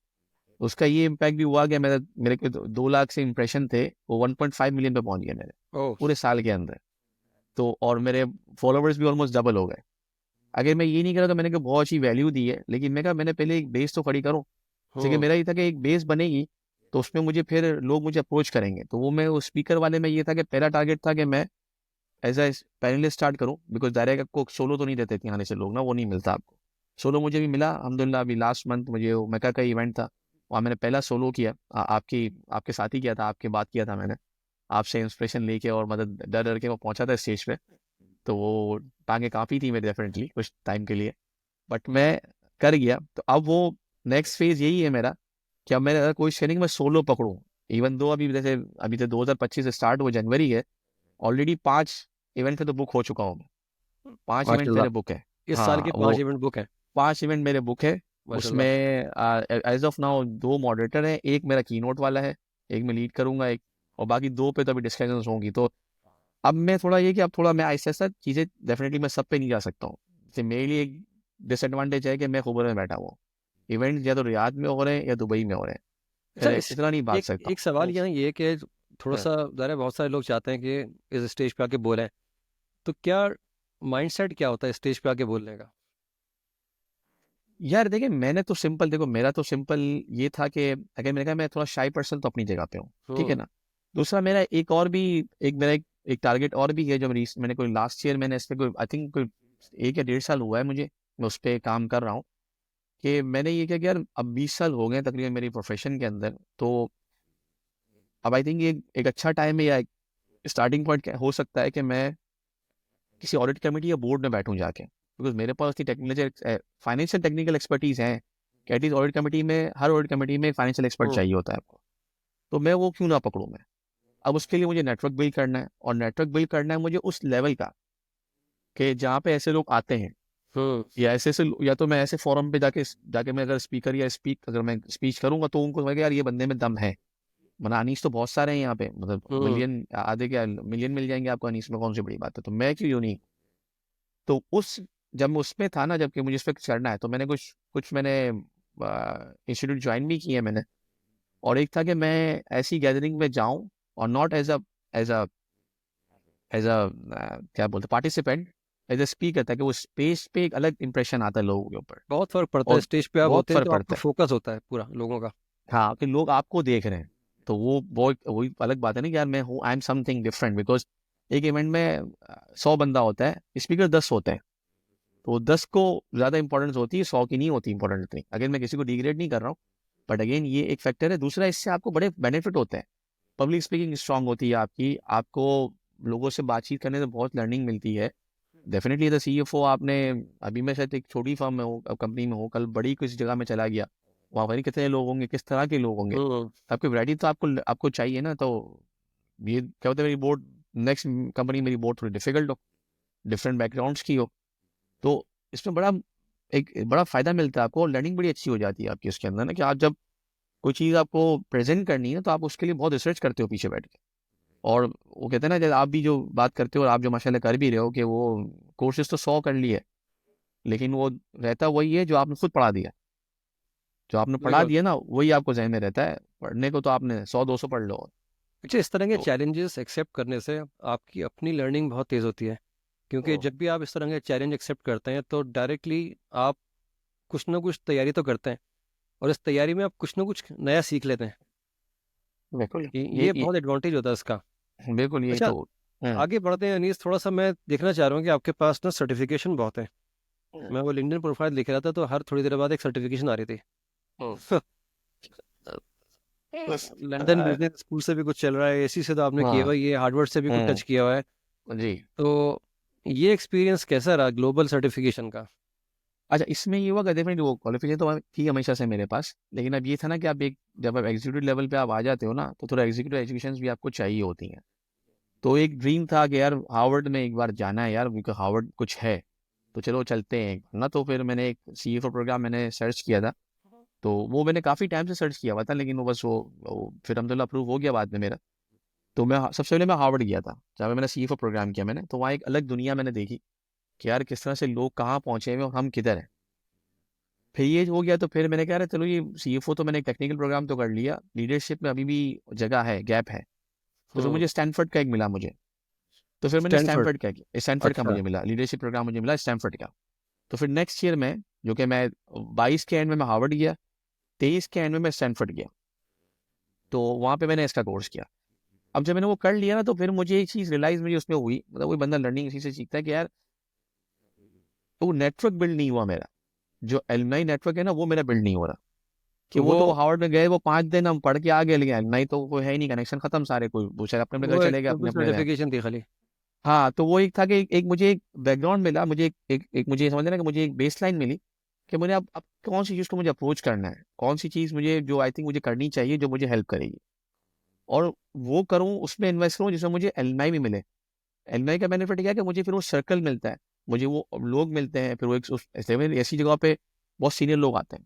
S2: उसका ये इम्पैक्ट भी हुआ कि मेरे के 2 लाख से इंप्रेशन थे, वो 1.5 मिलियन पे पहुंच गए मेरे
S1: ओह।
S2: पूरे साल के अंदर। तो और मेरे फॉलोवर्स भी ऑलमोस्ट डबल हो गए। अगर मैं ये नहीं करा तो मैंने कहा बहुत अच्छी वैल्यू दी है, लेकिन मैं कहा मैंने पहले एक बेस तो खड़ी करूँ। जैसे
S1: हम्म।
S2: मेरा ये था कि एक बेस बनेगी तो उसमें मुझे फिर लोग मुझे अप्रोच करेंगे। तो वो मैं उस स्पीकर वाले में ये था कि पहला टारगेट था कि मैं एज ए पैनलिस्ट स्टार्ट करूं, बिकॉज डायरेक्ट आपको सोलो तो नहीं देते थे आने से लोग ना, वो नहीं मिलता आपको। सोलो मुझे भी मिला अल्हम्दुलिल्लाह। अभी लास्ट मंथ मुझे वो मेका का इवेंट था, वहाँ मैंने पहला सोलो किया। आपके साथ ही किया था, आपके बात किया था मैंने, आपसे इंस्पिरेशन लेके, और मतलब डर डर के वो पहुंचा था स्टेज पे। तो वो टांगे काफ़ी थी मेरी डेफिनेटली कुछ टाइम के लिए, बट मैं कर गया। तो अब वो नेक्स्ट फेज यही है मेरा, कि अब मैं अगर कोई शेयरिंग में सोलो पकड़ूँ, इवन दो अभी जैसे अभी तो 2025 स्टार्ट हुआ, जनवरी है, ऑलरेडी 5 इवेंट पे तो बुक हो चुका हूँ मैं। 5 इवेंट मेरे बुक है।
S1: माशाल्लाह, इस साल
S2: हाँ
S1: के
S2: वो
S1: 5 इवेंट बुक हैं।
S2: 5 इवेंट मेरे बुक है। उसमें
S1: माशाल्लाह।
S2: एज ऑफ नाउ 2 मॉडरेटर हैं, एक मेरा कीनोट वाला है, एक मैं लीड करूंगा, एक, और बाकी 2 पे तो अभी डिस्कशंस होंगी। तो अब मैं थोड़ा ये कि अब थोड़ा मैं ऐसा ऐसा चीज़ें, डेफिनेटली मैं सब पे नहीं जा सकता हूँ। जैसे मेरे लिए एक डिसएडवांटेज है कि मैं खुबर में बैठा हुआ हूँ, इवेंट या तो रियाद में हो रहे हैं या दुबई में हो रहे हैं,
S1: अच्छा,
S2: फिर
S1: इस
S2: इतना नहीं भाग
S1: एक
S2: सकता
S1: एक सवाल
S2: हूँ।
S1: यहाँ ये है कि थोड़ा
S2: हाँ।
S1: सा ज़रा, बहुत सारे लोग चाहते हैं कि इस स्टेज पे आके बोलें, तो क्या माइंडसेट क्या होता है स्टेज पे आके बोलने का?
S2: यार देखिए, मैंने तो सिंपल, देखो मेरा तो सिंपल ये था कि अगर मैंने कहा मैं थोड़ा शाई पर्सन तो अपनी जगह पे हूँ, ठीक है
S1: हम्म।
S2: ना। दूसरा मेरा एक और भी, एक टारगेट और भी है, जो मैंने कोई लास्ट ईयर मैंने इस पे कोई आई थिंक कोई 1 या 1.5 साल हुआ है मुझे, मैं उस पर काम कर रहा हूँ। कि मैंने ये किया कि यार अब 20 साल हो गए हैं तकरीबन मेरी प्रोफेशन के अंदर, तो अब आई थिंक ये एक अच्छा टाइम है, या स्टार्टिंग पॉइंट हो सकता है कि मैं किसी ऑडिट कमेटी या बोर्ड में बैठूं जाके, बिकॉज मेरे पास इतनी टेक्निकल फाइनेंशियल टेक्निकल एक्सपर्टीज है कि एटलीस्ट ऑडिट कमेटी में, हर ऑडिट कमेटी में फाइनेंशियल एक्सपर्ट
S1: हम्म।
S2: चाहिए होता है आपको। तो मैं वो क्यों ना पकड़ूं मैं। अब उसके लिए मुझे नेटवर्क बिल्ड करना है, और नेटवर्क बिल्ड करना है मुझे उस लेवल का कि जहाँ पे ऐसे लोग आते हैं,
S1: हम्म।
S2: या या तो मैं ऐसे फोरम पे जाके जाके मैं अगर स्पीकर या अगर मैं स्पीच करूंगा तो उनको लगेगा यार ये बंदे में दम है। वरना अनीस तो बहुत सारे हैं यहाँ पे, मतलब
S1: हम्म।
S2: मिलियन, आधे क्या मिलियन मिल जाएंगे आपको अनीस में, कौन सी बड़ी बात है। तो मैं क्यों यूनिक। तो उस जब मैं उसमें था ना, जबकि मुझे इस पर करना है, तो मैंने कुछ कुछ मैंने इंस्टीट्यूट ज्वाइन भी किए मैंने। और एक था कि मैं ऐसी गैदरिंग में जाऊं, और not as a as a क्या बोलते पार्टिसिपेंट, एज अ स्पीकर, ताकि वो स्पेस पे एक अलग इंप्रेशन आता है लोगों के ऊपर।
S1: बहुत फर्क पड़ता है,
S2: और
S1: स्टेज पे आप
S2: बहुत
S1: होते हैं
S2: फर्क
S1: तो आपका
S2: पड़ता है।
S1: फोकस होता है पूरा लोगों का।
S2: हाँ, कि लोग आपको देख रहे हैं, तो वो वही अलग बात है ना कि यार मैं हूँ, I am something different. Because एक इवेंट में 100 बंदा होता है, स्पीकर 10 होते हैं, तो 10 को ज़्यादा इंपॉर्टेंस होती है, 100 की नहीं होती इंपॉर्टेंस इतनी। अगेन मैं किसी को डिग्रेड नहीं कर रहा हूँ, बट अगेन ये एक फैक्टर है। दूसरा, इससे आपको बड़े बेनिफिट होते हैं। पब्लिक स्पीकिंग स्ट्रांग होती है आपकी, आपको लोगों से बातचीत करने से बहुत लर्निंग मिलती है। डेफिनेटली एज सीएफओ आपने, अभी मैं शायद एक छोटी फर्म में हूँ, कंपनी में हूँ, कल बड़ी किसी जगह में चला गया, वहाँ पर कितने लोग होंगे, किस तरह के लोग होंगे,
S1: हम्म।
S2: आपकी वैरायटी तो आपको आपको चाहिए ना। तो ये क्या होता है, मेरी बोर्ड, नेक्स्ट कंपनी मेरी बोर्ड थोड़ी डिफिकल्ट हो, डिफरेंट बैकग्राउंड्स की हो, तो इसमें बड़ा एक बड़ा फायदा मिलता है आपको, और लर्निंग बड़ी अच्छी हो जाती है आपकी उसके अंदर ना, कि आप जब कोई चीज़ आपको प्रेजेंट करनी है तो आप उसके लिए बहुत रिसर्च करते हो पीछे बैठ के। और वो कहते हैं ना, जब आप भी जो बात करते हो, और आप जो माशाल्लाह कर भी रहे हो, कि वो कोर्सेज तो 100 कर लिए, लेकिन वो रहता वही है जो आपने खुद पढ़ा दिया। जो आपने पढ़ा
S1: बिल्कुल।
S2: दिया ना वही आपको जहन में रहता है, पढ़ने को तो आपने 100-200 पढ़ लो।
S1: अच्छा, इस तरह के
S2: तो
S1: चैलेंजेस एक्सेप्ट करने से आपकी अपनी लर्निंग बहुत तेज़ होती है, क्योंकि
S2: तो
S1: जब भी आप इस तरह के चैलेंज एक्सेप्ट करते हैं तो डायरेक्टली आप कुछ ना कुछ तैयारी तो करते हैं, और इस तैयारी में आप कुछ ना कुछ नया सीख लेते हैं।
S2: बिल्कुल
S1: ये बहुत एडवांटेज होता है इसका।
S2: बिल्कुल यही
S1: अच्छा,
S2: तो। हम्म,
S1: आगे बढ़ते हैं अनीस, थोड़ा सा मैं देखना चाह रहा हूँ कि आपके पास ना सर्टिफिकेशन बहुत है।
S2: हम्म,
S1: मैं वो लिंक्डइन प्रोफाइल लिख रहा था तो हर थोड़ी देर बाद एक सर्टिफिकेशन आ रही थी।
S2: हम्म। बस
S1: लंदन बिजनेस स्कूल से भी कुछ चल रहा है, एसी से तो आपने किया
S2: हाँ।
S1: हुआ है, ये हार्वर्ड से भी कुछ टच किया हुआ है।
S2: जी।
S1: तो ये एक्सपीरियंस कैसा रहा ग्लोबल सर्टिफिकेशन का?
S2: अच्छा, इसमें ये हुआ कि डेफिनेटली वो क्वालिफिकेशन तो थी हमेशा से मेरे पास, लेकिन अब ये था ना कि आप एक जब आप एग्जीक्यूटिव लेवल पे आप आ जाते हो ना तो थोड़ा एग्जीक्यूटिव एजुकेशन भी आपको चाहिए होती हैं। तो एक ड्रीम था कि यार हार्वर्ड में एक बार जाना है यार, क्योंकि हार्वर्ड कुछ है, तो चलो चलते हैं एक बार ना। तो फिर मैंने एक CFO प्रोग्राम मैंने सर्च किया था। तो वो मैंने काफ़ी टाइम से सर्च किया हुआ था, लेकिन वो बस वो फिर अलहमदिल्ला अप्रूव हो गया बाद में मेरा। तो मैं सबसे पहले मैं हार्वर्ड गया था, जहाँ पे मैंने CFO प्रोग्राम किया मैंने। तो वहाँ एक अलग दुनिया मैंने देखी कि यार किस तरह से लोग कहाँ पहुँचे हुए और हम किधर हैं। फिर ये हो गया तो फिर मैंने कहा, अरे चलो ये CFO तो मैंने टेक्निकल प्रोग्राम तो कर लिया, लीडरशिप में अभी भी जगह है, गैप है। तो फिर
S1: हम्म।
S2: मुझे स्टैनफोर्ड का एक मिला मुझे। तो फिर मैंने
S1: स्टैनफोर्ड।
S2: स्टैनफोर्ड का
S1: अच्छा।
S2: मुझे मिला, लीडरशिप प्रोग्राम मुझे मिला स्टैनफोर्ड का। तो फिर नेक्स्ट ईयर में, जो कि मैं 22 के एंड में मैं हार्वर्ड गया, 23 के एंड में मैं स्टैनफोर्ड गया। तो वहाँ पे मैंने इसका कोर्स किया। अब जब मैंने वो कर लिया ना तो फिर मुझे एक चीज़ रियलाइज मुझे उसमें हुई, मतलब वही बंदा लर्निंग इसी से सीखता है कि यार वो नेटवर्क बिल्ड नहीं हुआ मेरा। जो एलुमनाई नेटवर्क है ना वो मेरा बिल्ड नहीं हो रहा। कि वो
S1: वो
S2: तो हार्वर्ड में गए, वो 5 दिन हम पढ़ के आ गए, लेकिन एलुमनाई तो कोई है ही नहीं, कनेक्शन खत्म सारे, कोई वो शायद अपने अपने घर
S1: वो एक
S2: चले गए अपने अपने में।
S1: सर्टिफिकेशन थी खाली।
S2: हाँ, तो वो एक था कि एक मुझे एक बैकग्राउंड मिला, मुझे एक मुझे समझ लेना कि मुझे एक बेस लाइन मिली कि मुझे अब कौन सी चीज़ को मुझे अप्रोच करना है, कौन सी चीज़ मुझे जो आई थिंक मुझे करनी चाहिए जो मुझे हेल्प करेगी, और वो करूँ उसमें इन्वेस्ट करूँ जिसमें मुझे एलुमनाई भी मिले। एलुमनाई का बेनिफिट क्या है कि मुझे फिर वो सर्कल मिलता है, मुझे वो लोग मिलते हैं, फिर वो एक ऐसी जगह पे बहुत सीनियर लोग आते हैं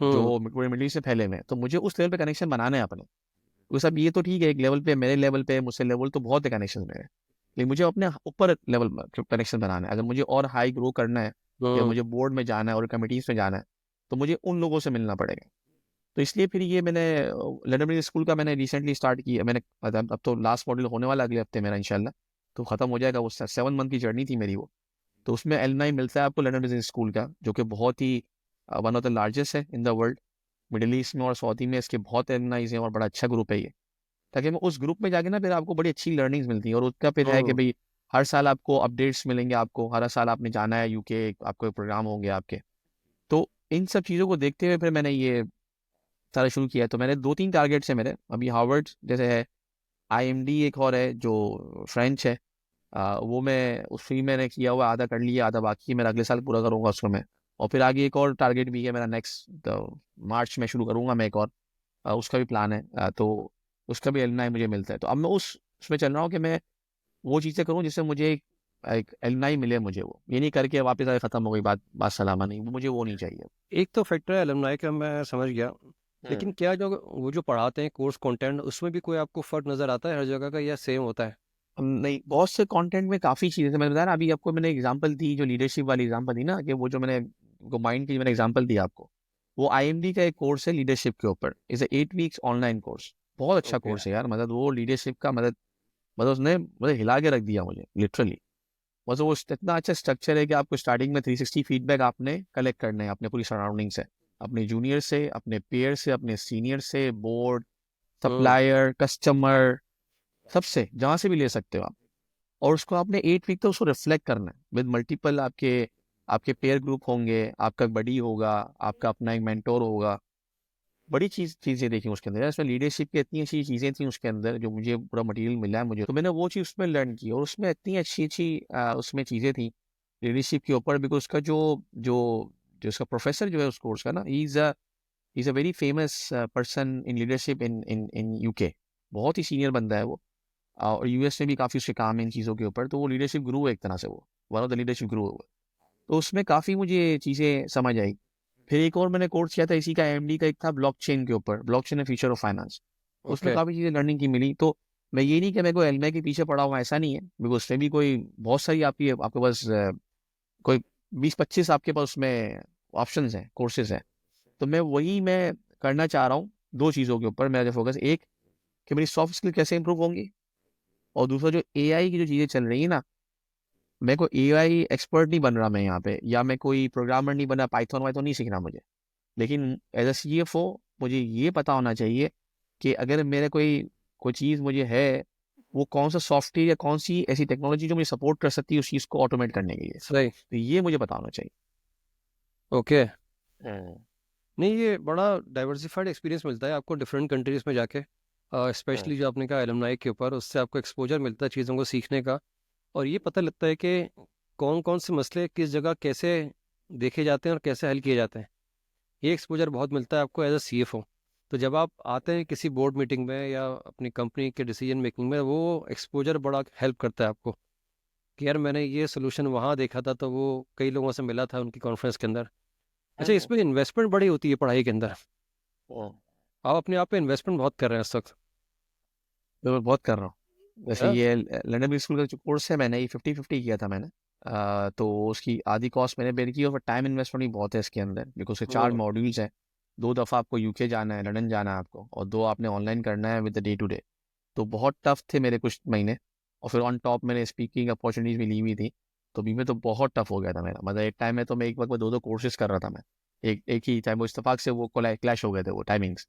S1: हम्म।
S2: जो पूरे मिडिल ईस्ट से फैले हुए हैं, तो मुझे उस लेवल पे कनेक्शन बनाना है अपने। वो सब ये तो ठीक है, एक लेवल पे मेरे लेवल पे मुझसे लेवल तो बहुत है कनेक्शन मेरे, लेकिन मुझे अपने ऊपर लेवल कनेक्शन बनाना है। अगर मुझे और हाई ग्रो करना है या
S1: हम्म।
S2: मुझे बोर्ड में जाना है और कमिटीज में जाना है तो मुझे उन लोगों से मिलना पड़ेगा। तो इसलिए फिर ये मैंने लंदन बिजनेस स्कूल का मैंने रिसेंटली स्टार्ट किया मैंने। मतलब अब तो लास्ट मॉड्यूल होने वाला अगले हफ्ते मेरा इंशाल्लाह, तो खत्म हो जाएगा। वो 7 मंथ की जर्नी थी मेरी वो। तो उसमें एलुमनाई मिलता है आपको लंदन बिजनेस स्कूल का, जो कि बहुत ही वन ऑफ द लार्जेस्ट है in the world. Middle east में और सऊदी में इसके बहुत एलुमनाइज हैं और बड़ा अच्छा ग्रुप है ये। ताकि मैं उस ग्रुप में जाके ना फिर आपको बड़ी अच्छी लर्निंग्स मिलती हैं, और उसका फिर है कि
S1: हम्म।
S2: भाई हर साल आपको अपडेट्स मिलेंगे, आपको हर साल आपने जाना है UK, आपको एक प्रोग्राम होंगे आपके। तो इन सब चीज़ों को देखते हुए फिर मैंने ये सारा शुरू किया। तो मैंने 2-3 टारगेट्स हैं मेरे अभी। हार्वर्ड जैसे है, IMD एक और है जो फ्रेंच है, वो मैं उस फ्री मैंने किया हुआ, आधा कर लिया, आधा बाकी है मेरा, अगले साल पूरा करूंगा उसको मैं। और फिर आगे एक और टारगेट भी है मेरा, नेक्स्ट मार्च में शुरू करूंगा मैं एक और, उसका भी प्लान है। तो उसका भी एलुमनाई मुझे मिलता है। तो अब मैं उसमें चल रहा हूँ कि मैं वो चीज़ें करूँ जिससे मुझे एक एलुमनाई मिले मुझे। वो ये नहीं करके वापस आके ख़त्म हो गई बात बात सलामा नहीं, वो मुझे वो नहीं चाहिए।
S1: एक तो फैक्टर है अलमनाई का, मैं समझ गया,
S2: हम्म।
S1: लेकिन क्या जो वो जो पढ़ाते हैं कोर्स कंटेंट, उसमें भी कोई आपको फ़र्क नज़र आता है हर जगह का, या सेम होता है?
S2: नहीं, बहुत से कंटेंट में काफ़ी चीज़ें थे। मैंने बताया ना अभी आपको, मैंने एग्जांपल दी जो लीडरशिप वाली एग्जांपल दी ना, कि वो जो मैंने को माइंड की मैंने एग्जांपल दी आपको, वो IMD का एक कोर्स है लीडरशिप के ऊपर, इज 8 वीक्स ऑनलाइन कोर्स। बहुत अच्छा
S1: ओके।
S2: कोर्स है यार, मतलब वो लीडरशिप का मतलब उसने मतलब हिला के रख दिया मुझे लिटरली। मतलब वो इतना अच्छा स्ट्रक्चर है कि आपको स्टार्टिंग में 360 फीडबैक आपने कलेक्ट करने हैं अपने पूरी सराउंडिंग से, अपने जूनियर से, अपने पेयर से, अपने सीनियर से, बोर्ड,
S1: हम्म।
S2: सप्लायर, कस्टमर, सबसे जहाँ से भी ले सकते हो आप। और उसको आपने 8 वीक तो उसको रिफ्लेक्ट करना है विद मल्टीपल आपके आपके पेयर ग्रुप होंगे, आपका बडी होगा, आपका अपना एक मेंटोर होगा। बड़ी चीज़ें देखी उसके अंदर। इसमें लीडरशिप की इतनी अच्छी चीज़ें थी उसके अंदर, जो मुझे पूरा मटेरियल मिला है मुझे, तो मैंने वो चीज़ उसमें लर्न की। और उसमें इतनी अच्छी अच्छी उसमें चीज़ें थी लीडरशिप के ऊपर, बिकॉज उसका जो जो जो उसका प्रोफेसर जो है उस कोर्स का ना, he is a very famous person in leadership in UK। बहुत ही सीनियर बंदा है वो। और US में भी काफ़ी उसके काम है इन चीज़ों के ऊपर। तो वो लीडरशिप गुरु है एक तरह से, वो वन ऑफ द लीडरशिप गुरु है वो। तो उसमें काफ़ी मुझे चीज़ें समझ आई। फिर एक और मैंने कोर्स किया था इसी का, IMD का एक था ब्लॉकचेन के ऊपर, blockchain and future of finance. उसमें
S1: ओके।
S2: काफ़ी चीज़ें लर्निंग की मिली। तो मैं ये नहीं कि मैं कोई एलुमनाई के पीछे पड़ा हुआ, ऐसा नहीं है, बिकॉज उसमें भी कोई बहुत सारी आपकी आपके पास कोई 20-25 आपके पास उसमें ऑप्शंस हैं, कोर्सेज हैं। तो मैं करना चाह रहा हूँ 2 चीज़ों के ऊपर मेरा जो फोकस, एक कि मेरी सॉफ्ट स्किल कैसे इंप्रूव होंगी, और दूसरा जो एआई की जो चीज़ें चल रही है ना, मैं कोई एआई एक्सपर्ट नहीं बन रहा मैं यहाँ पे, या मैं कोई प्रोग्रामर नहीं बना, पाइथन वाइथन नहीं सीखना मुझे, लेकिन एज अ सीएफओ मुझे ये पता होना चाहिए कि अगर मेरे कोई कोई चीज़ मुझे है, वो कौन सा सॉफ्टवेयर या कौन सी ऐसी टेक्नोलॉजी जो मुझे सपोर्ट कर सकती है उस चीज़ को ऑटोमेट करने के लिए,
S1: सही।
S2: तो ये मुझे पता होना चाहिए।
S1: ओके।
S2: हम्म,
S1: नहीं, ये बड़ा डाइवर्सिफाइड एक्सपीरियंस मिलता है आपको डिफरेंट कंट्रीज़ में जाके,
S2: हम्म,
S1: स्पेशली जो आपने कहा एलुमनाई के ऊपर, उससे आपको एक्सपोजर मिलता है चीज़ों को सीखने का। और ये पता लगता है कि कौन कौन से मसले किस जगह कैसे देखे जाते हैं और कैसे हल किए जाते हैं। ये एक्सपोजर बहुत मिलता है आपको एज अ सीएफओ। तो जब आप आते हैं किसी बोर्ड मीटिंग में या अपनी कंपनी के डिसीजन मेकिंग में, वो एक्सपोजर बड़ा हेल्प करता है आपको कि यार मैंने ये सोल्यूशन वहाँ देखा था, तो वो कई लोगों से मिला था उनकी कॉन्फ्रेंस के अंदर। अच्छा,
S2: हम्म,
S1: इसमें इन्वेस्टमेंट बड़ी होती है पढ़ाई के अंदर।
S2: हम्म।
S1: आप अपने आप पे इन्वेस्टमेंट बहुत कर रहे हैं इस वक्त।
S2: मैं बहुत कर रहा हूँ, जैसे
S1: हाँ।
S2: ये लंदन बिजनेस स्कूल का जो कोर्स है, मैंने ये 50-50 किया था मैंने। तो उसकी आधी कॉस्ट मैंने बेयर की, और टाइम इन्वेस्टमेंट भी बहुत है इसके अंदर, बिकॉज उसके 4
S1: हम्म।
S2: मॉड्यूल्स हैं। 2 दफ़ा आपको यूके जाना है, लंदन जाना है आपको, और 2 आपने ऑनलाइन करना है with the day to day. तो बहुत टफ थे मेरे कुछ महीने, और फिर ऑन टॉप मैंने स्पीकिंग अपॉर्चुनिटीज भी ली हुई थी। तो बीच में तो बहुत टफ हो गया था मेरा, मतलब एक टाइम में तो मैं एक वक्त में 2-2 कोर्सेज कर रहा था मैं, एक ही टाइम। वो इत्तेफाक से वो क्लैश हो गए थे वो टाइमिंग्स,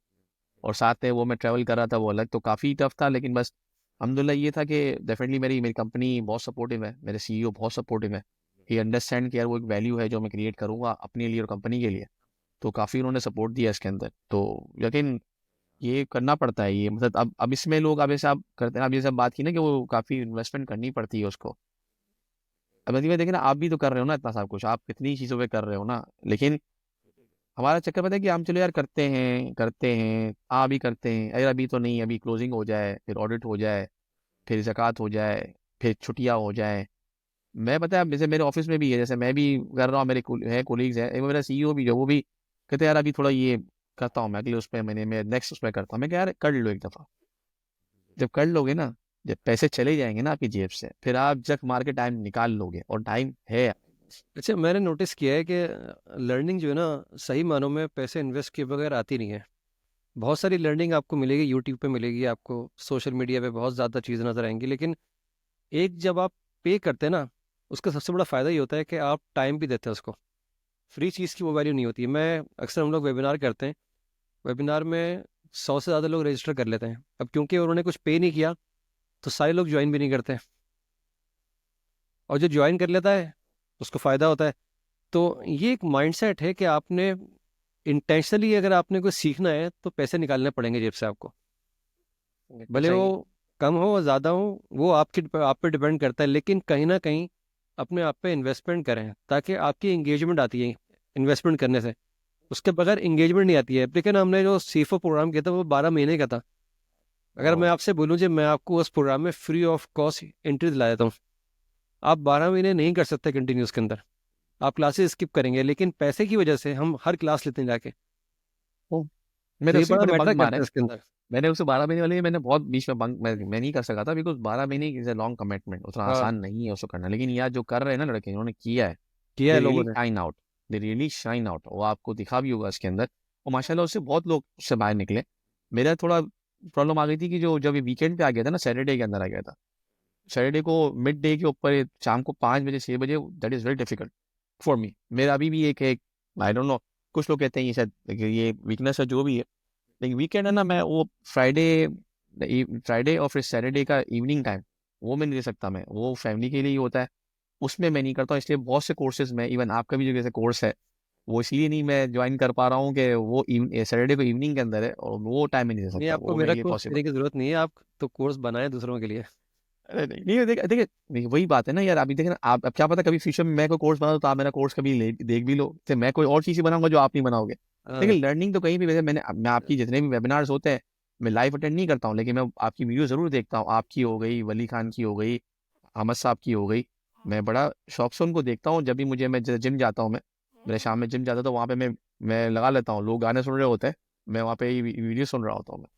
S2: और साथ में वो मैं ट्रैवल कर रहा था, वो अलग, तो काफ़ी टफ था। लेकिन बस अल्हम्दुलिल्लाह ये था कि डेफिनेटली मेरी मेरी कंपनी बहुत सपोर्टिव है, मेरे सीईओ बहुत सपोर्टिव है। ही अंडरस्टैंड कि यार वो एक वैल्यू है जो मैं क्रिएट करूँगा अपने लिए और कंपनी के लिए। तो काफ़ी उन्होंने सपोर्ट दिया इसके अंदर, तो यकीन ये करना पड़ता है ये, मतलब अब इसमें लोग, अब जैसे आप करते हैं, आप ये सब बात की ना कि वो काफ़ी इन्वेस्टमेंट करनी पड़ती है उसको। अब मतलब देखिए ना, आप भी तो कर रहे हो ना इतना सब कुछ, आप कितनी चीज़ों पे कर रहे हो ना, लेकिन हमारा चक्कर पता है कि हम चलो यार करते हैं, भी करते हैं, अरे अभी तो नहीं, अभी क्लोजिंग हो जाए, फिर ऑडिट हो जाए, फिर ज़कात हो जाए, फिर छुट्टियाँ हो जाए। मैं पता है, अब जैसे मेरे ऑफिस में भी है, जैसे मैं भी कर रहा हूँ, मेरे है कोलीग्स हैं, एक मेरा सीईओ भी जो, वो भी कहते हैं यार अभी थोड़ा ये करता हूँ मैं, अगले उसमें महीने में नेक्स्ट उसमें करता हूँ। मैं कह यार कर लो एक दफ़ा, जब कर लोगे ना, जब पैसे चले जाएंगे ना आपकी जेब से, फिर आप जक मार के टाइम निकाल लोगे, और टाइम है।
S1: अच्छा, मैंने नोटिस किया है कि लर्निंग जो है ना, सही मानों में पैसे इन्वेस्ट किए बगैर आती नहीं है। बहुत सारी लर्निंग आपको मिलेगी, यूट्यूब पे मिलेगी, आपको सोशल मीडिया पे बहुत ज़्यादा चीज़ें नज़र आएंगी, लेकिन एक जब आप पे करते हैं ना, उसका सबसे बड़ा फ़ायदा ये होता है कि आप टाइम भी देते हैं उसको। फ्री चीज़ की वो वैल्यू नहीं होती है। मैं अक्सर, हम लोग वेबिनार करते हैं, वेबिनार में 100 से ज़्यादा लोग रजिस्टर कर लेते हैं। अब क्योंकि उन्होंने कुछ पे नहीं किया, तो सारे लोग ज्वाइन भी नहीं करते, और जो ज्वाइन कर लेता है उसको फ़ायदा होता है। तो ये एक माइंडसेट है कि आपने इंटेंशनली, अगर आपने कुछ सीखना है तो पैसे निकालने पड़ेंगे जेब से आपको,
S2: बिल्कुल
S1: भले वो
S2: सही।
S1: कम हो या ज़्यादा हो, वो आप पे डिपेंड करता है। लेकिन कहीं ना कहीं अपने आप पे इन्वेस्टमेंट करें, ताकि आपकी एंगेजमेंट आती है इन्वेस्टमेंट करने से। उसके बगैर एंगेजमेंट नहीं आती है। लेकिन हमने जो सीफो प्रोग्राम किया था, वो 12 महीने का था। अगर मैं
S2: हाँ,
S1: आपसे बोलूँ जी, मैं आपको उस प्रोग्राम में फ्री ऑफ कॉस्ट एंट्री दिला देता हूँ, आप 12 महीने नहीं कर सकते कंटिन्यूस के अंदर, आप क्लासेस स्किप करेंगे। लेकिन पैसे की वजह से हम हर क्लास लेते हैं जाके।
S2: तो
S1: तो
S2: मैंने
S1: ये
S2: उससे भी
S1: बड़ा
S2: बड़े
S1: मैटर
S2: बंक
S1: करता
S2: मारे।
S1: है इसके अंदर।
S2: मैंने उसे 12 महीने वाले, मैंने बहुत बीच में बंक, मैं नहीं कर सका था, बिकॉज 12 महीने इज ए लॉन्ग कमिटमेंट, उतना
S1: हाँ,
S2: आसान नहीं है उसको करना। लेकिन यार जो कर रहे हैं ना लड़के, उन्होंने किया है,
S1: किया है
S2: दे
S1: लोगों
S2: रियली
S1: ने।
S2: Shine out, they really shine out, वो आपको दिखा भी होगा इसके अंदर। और माशाल्लाह उससे बहुत लोग उससे बाहर निकले। मेरा थोड़ा प्रॉब्लम आ गई थी कि जो जब ये वीकेंड पे आ गया था ना, सैटरडे के अंदर आ गया था, सैटरडे को मिड डे के ऊपर शाम को 5 बजे 6 बजे, that is very difficult for me. मेरा अभी भी एक आई डोंट नो, कुछ लोग कहते हैं ये शायद ये वीकनेस है जो भी है, लेकिन वीकेंड है ना, मैं वो फ्राइडे फ्राइडे और फिर सैटरडे का इवनिंग टाइम, वो मैं नहीं दे सकता, मैं वो फैमिली के लिए ही होता है, उसमें मैं नहीं करता हूँ। इसलिए बहुत से कोर्सेज में, इवन आपका भी जो जैसे कोर्स है, वो इसलिए नहीं मैं ज्वाइन कर पा रहा हूँ कि वो सैटरडे को इवनिंग के अंदर है, और वो टाइम में नहीं दे
S1: नहीं,
S2: सकता,
S1: आपको
S2: वो मेरे
S1: मेरा
S2: लिए
S1: कोर्स
S2: पॉसिबल।
S1: लेने की जरूरत नहीं है, आप तो कोर्स बनाए दूसरों के लिए।
S2: अरे नहीं नहीं, देखिए देखिए देखिए, वही बात है ना यार, अभी देखिए ना, आप अब क्या पता कभी फ्यूचर में मैं कोई कोर्स बना तो आप मेरा कोर्स कभी देख भी लो, तो मैं कोई और चीज़ बनाऊंगा जो आप नहीं बनाओगे।
S1: हाँ।
S2: लेकिन लर्निंग तो कहीं भी, वैसे मैं आपकी जितने भी वेबिनार्स होते हैं, मैं लाइव अटेंड नहीं करता हूँ, लेकिन मैं आपकी वीडियो जरूर देखता हूँ, आपकी हो गई, वली खान की हो गई, अहमद साहब की हो गई। मैं बड़ा शौक से उनको देखता हूँ, जब भी मुझे, मैं जिम जाता हूँ, मैं मेरे शाम में जिम जाता हूँ, तो वहाँ पे मैं लगा लेता हूँ, लोग गाने सुन रहे होते हैं, मैं वहाँ पे वीडियो सुन रहा होता हूँ मैं,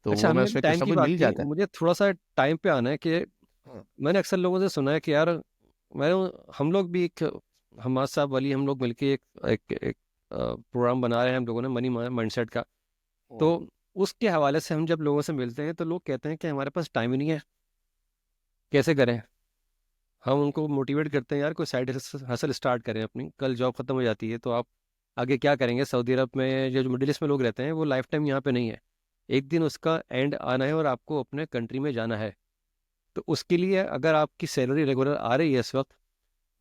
S2: तो
S1: अच्छा,
S2: वो मैं
S1: हमने भी
S2: उसमें कुछ
S1: टाइम
S2: ना
S1: की
S2: कुछ
S1: बात
S2: मिल
S1: की,
S2: जाता है।
S1: मुझे थोड़ा सा टाइम पे आना है कि
S2: हाँ,
S1: मैंने अक्सर लोगों से सुना है कि यार, मैं हम लोग भी एक, हमाद साहब वाली, हम लोग मिलके एक प्रोग्राम बना रहे हैं हम लोगों ने मनी माइंडसेट का, तो उसके हवाले से हम जब लोगों से मिलते हैं तो लोग कहते हैं कि हमारे पास टाइम ही नहीं है, कैसे करें। हम उनको मोटिवेट करते हैं, यार कोई साइड हसल स्टार्ट करें अपनी, कल जॉब खत्म हो जाती है तो आप आगे क्या करेंगे। सऊदी अरब में या जो मिडिल ईस्ट में लोग रहते हैं वो लाइफ टाइम यहाँ पे नहीं है, एक दिन उसका एंड आना है और आपको अपने कंट्री में जाना है। तो उसके लिए अगर आपकी सैलरी रेगुलर आ रही है इस वक्त,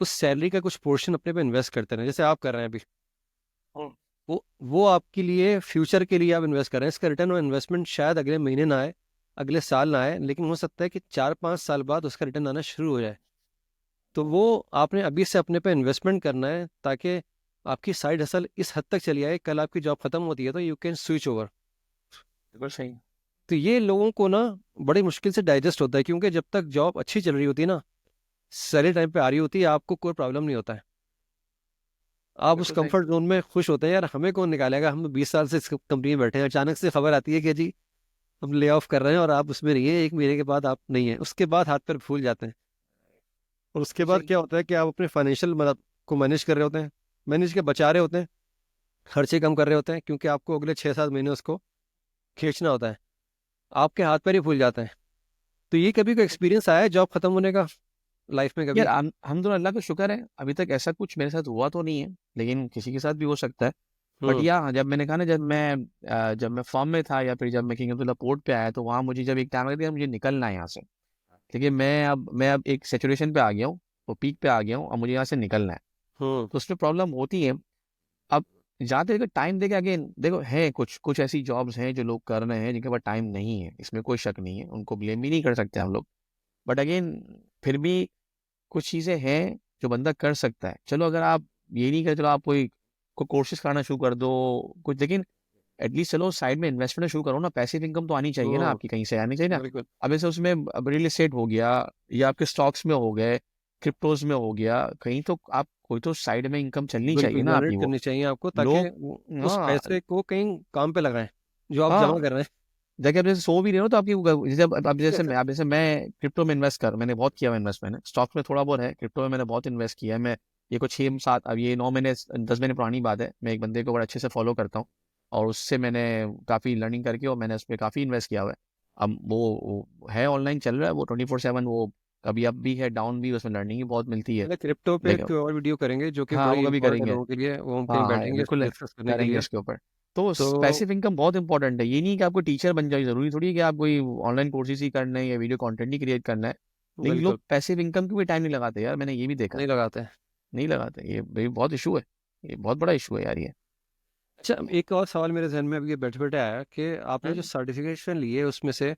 S1: उस सैलरी का कुछ पोर्शन अपने पे इन्वेस्ट करते रहें, जैसे आप कर रहे हैं अभी। वो आपके लिए फ्यूचर के लिए आप इन्वेस्ट कर रहे हैं, इसका रिटर्न ऑन इन्वेस्टमेंट शायद अगले महीने ना आए, अगले साल ना आए, लेकिन हो सकता है कि 4-5 साल बाद उसका रिटर्न आना शुरू हो जाए। तो वो आपने अभी से अपने पे इन्वेस्टमेंट करना है, ताकि आपकी साइड हसल इस हद तक चली आए, कल आपकी जॉब खत्म होती है तो यू कैन स्विच ओवर।
S2: बिल्कुल सही।
S1: तो ये लोगों को ना बड़ी मुश्किल से डाइजेस्ट होता है, क्योंकि जब तक जॉब अच्छी चल रही होती है ना, सैलरी टाइम पे आ रही होती है, आपको कोई प्रॉब्लम नहीं होता है, आप उस
S2: बिल्कुल सही।
S1: कंफर्ट जोन में खुश होते हैं। यार हमें कौन निकालेगा, हम 20 साल से इस कंपनी में बैठे हैं, अचानक से खबर आती है कि जी हम ले ऑफ कर रहे हैं और आप उसमें रहिए, 1 महीने के बाद आप नहीं है, उसके बाद हाथ पैर फूल जाते हैं। और उसके बाद
S2: सही।
S1: क्या होता है कि आप अपने फाइनेंशियल मतलब को मैनेज कर रहे होते हैं, मैनेज के बचा रहे होते हैं, खर्चे कम कर रहे होते हैं, क्योंकि आपको अगले 6-7 महीने उसको खींचना होता है, आपके हाथ पैर ही फूल जाते हैं। तो ये कभी कोई एक्सपीरियंस आया है जॉब खत्म होने का लाइफ में
S2: यार
S1: कभी?
S2: हम तो अल्लाह का शुक्र है, अभी तक ऐसा कुछ मेरे साथ हुआ तो नहीं है, लेकिन किसी के साथ भी हो सकता है। बट
S1: हम्म।
S2: या जब मैंने कहा ना, जब मैं फॉर्म में था या फिर जब मैं किंग अब्दुल्ला पोर्ट पे आया, तो वहाँ मुझे जब एक टाइम लगा था मुझे निकलना है यहाँ से। लेकिन मैं अब एक सेचुरेशन पे आ गया हूँ, वो पीक पे आ गया हूँ, अब मुझे यहाँ से निकलना है।
S1: हम्म।
S2: तो उसमें प्रॉब्लम होती है। अब जहाँ तक टाइम देके, अगेन देखो, है कुछ कुछ ऐसी जॉब्स हैं जो लोग कर रहे हैं जिनके पास टाइम नहीं है, इसमें कोई शक नहीं है, उनको ब्लेम भी नहीं कर सकते हम लोग। बट अगेन, फिर भी कुछ चीज़ें हैं जो बंदा कर सकता है। चलो अगर आप ये नहीं कर, चलो आप कोई कोर्सेज कराना शुरू कर दो कुछ, लेकिन एटलीस्ट चलो साइड में इन्वेस्टमेंट शुरू करो ना, पैसिव इनकम तो आनी चाहिए ना, आपकी कहीं से आनी चाहिए ना।
S1: बिल्कुल।
S2: अब ऐसे उसमें रियल एस्टेट हो गया, या आपके स्टॉक्स में हो गए, क्रिप्टोज में हो गया, कहीं तो आप कोई तो साइड में इनकम चलनी चाहिए
S1: बिल्कुल
S2: ना
S1: जनरेट
S2: आपकी। वो
S1: करनी चाहिए आपको, ताकि
S2: लोग,
S1: उस
S2: हाँ
S1: पैसे को कहीं काम पे लगाएं जो आप जमा
S2: हाँ,
S1: कर रहे
S2: जैसे आप जैसे सो भी रहे हो तो आपकी जैसे अब जैसे
S1: हैं।
S2: मैं क्रिप्टो में इन्वेस्ट कर, मैंने बहुत किया हुआ इन्वेस्टमेंट, स्टॉक्स में थोड़ा बहुत है, क्रिप्टो में मैंने बहुत इन्वेस्ट किया है। मैं ये कुछ 6-7, अब ये 9 महीने 10 महीने पुरानी बात है, मैं एक बंदे को बड़ा अच्छे से फॉलो करता हूँ, और उससे मैंने काफ़ी लर्निंग करके और मैंने उस पर काफ़ी इन्वेस्ट किया हुआ है। अब वो है, ऑनलाइन चल रहा है वो 24/7, वो कभी अप भी है डाउन भी, उसमें लर्निंग भी बहुत मिलती है।
S1: मतलब क्रिप्टो पे
S2: लेकिन
S1: एक और वीडियो करेंगे जो कि
S2: हाँ, वो
S1: बड़ी
S2: कभी
S1: इंपॉर्टेंट है
S2: करेंगे।
S1: लोगों के लिए, वो हम कहीं
S2: हाँ हाँ,
S1: बैठेंगे इसको
S2: बिल्कुल है,
S1: डिस्कस करने के
S2: करेंगे
S1: लिए।
S2: उसके ऊपर। तो
S1: तो
S2: पैसिव इनकम बहुत इंपॉर्टेंट है, ये नहीं कि आपको टीचर बन जाए, जरूरी थोड़ी है कि आप कोई ऑनलाइन कोर्सेज ही करना है या वीडियो कंटेंट ही क्रिएट करना है। लेकिन
S1: बिल्कुल
S2: लोग पैसिव इनकम की भी टाइम नहीं लगाते यार, मैंने ये भी देखा है।
S1: नहीं लगाते हैं।
S2: नहीं लगाते, ये भाई बहुत इशू है, ये बहुत बड़ा इशू है यार ये।
S1: अच्छा, अब एक और सवाल मेरे जहन में अभी बैठे बैठे आया कि आपने जो
S2: हम्म।
S1: सर्टिफिकेशन ली है उसमें से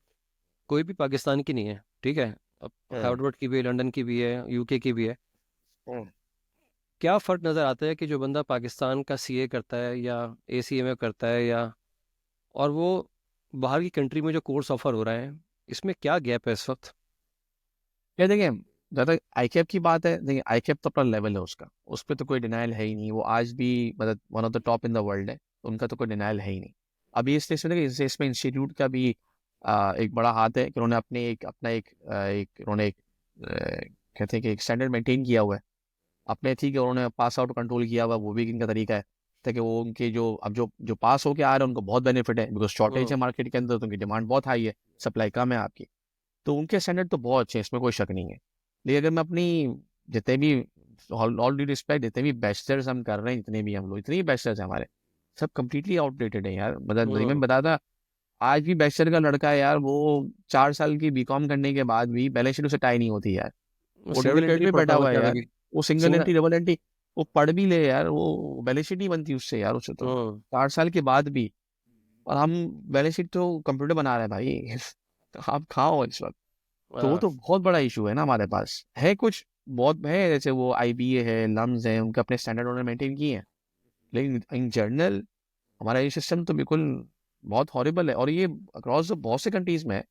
S1: कोई भी पाकिस्तान की नहीं है, ठीक है। अब
S2: हम्म।
S1: हार्वर्ड की भी है, लंदन की भी है, यूके की भी है।
S2: हम्म।
S1: क्या फ़र्क नज़र आता है कि जो बंदा पाकिस्तान का सीए करता है या एसीएमए करता है, या और वो बाहर की कंट्री में जो कोर्स ऑफर हो रहा है, इसमें क्या गैप है इस वक्त?
S2: क्या देखिए, ज़्यादा आईकैप की बात है, देखिए आईकैप तो अपना लेवल है उसका, उस पर तो कोई डिनाइल है ही नहीं, वो आज भी मतलब one of the top in the world है, तो उनका तो कोई डिनाइल है ही नहीं। अभी इसलिए सुनिए, इसमें इंस्टीट्यूट का भी एक बड़ा हाथ है कि उन्होंने उन्होंने कहते हैं कि एक स्टैंडर्ड मेंटेन किया हुआ है अपने, ठीक है, उन्होंने पास आउट कंट्रोल किया हुआ है, वो भी इनका तरीका है, ताकि वो उनके जो अब जो जो पास होके आ रहे हैं उनको बहुत बेनिफिट है, बिकॉज शॉर्टेज
S1: हम्म।
S2: है मार्केट के अंदर, तो उनकी डिमांड बहुत हाई है, सप्लाई कम है आपकी। तो उनके स्टैंडर्ड तो बहुत अच्छे हैं, इसमें कोई शक नहीं है। लेकिन अगर मैं अपनी जितने भी, ऑल ड्यू रिस्पेक्ट, जितने भी बैचलर्स हम कर रहे हैं, जितने भी हम लोग, इतने ही बैचलर्स हैं हमारे, सब कंप्लीटली आउटडेटेड है यार। मतलब नहीं, मैं
S1: हम्म।
S2: बताता, आज भी बैचलर का लड़का है यार, वो 4 साल की बीकॉम करने के बाद भी बैलेंस शीट उसे टाई नहीं होती यार,
S1: वो
S2: वो
S1: सिंगल
S2: डबल क्रेडिट
S1: एंट्री
S2: पे
S1: पढ़ता
S2: बैठा
S1: होगा
S2: हुआ है
S1: क्या
S2: यार,
S1: तभी?
S2: वो single
S1: single.
S2: Entry double entry वो पढ़ भी ले यार, वो बैलेंस शीट नहीं बनती उससे यार, उससे तो
S1: हम्म।
S2: 4 साल के बाद भी। और हम बैलेंस शीट तो कंप्यूटर बना रहे हैं भाई तो आप कहाँ हो इस वक्त? तो वो
S1: हाँ।
S2: तो बहुत बड़ा इशू है ना, हमारे पास है कुछ बहुत है, जैसे वो आईबीए है, लम्स है, उनके अपने स्टैंडर्ड उन्होंने मेंटेन किए हैं, लेकिन इन जनरल हमारा ये सिस्टम तो बिल्कुल बहुत हॉरिबल है, और ये अक्रॉस बहुत से कंट्रीज में है,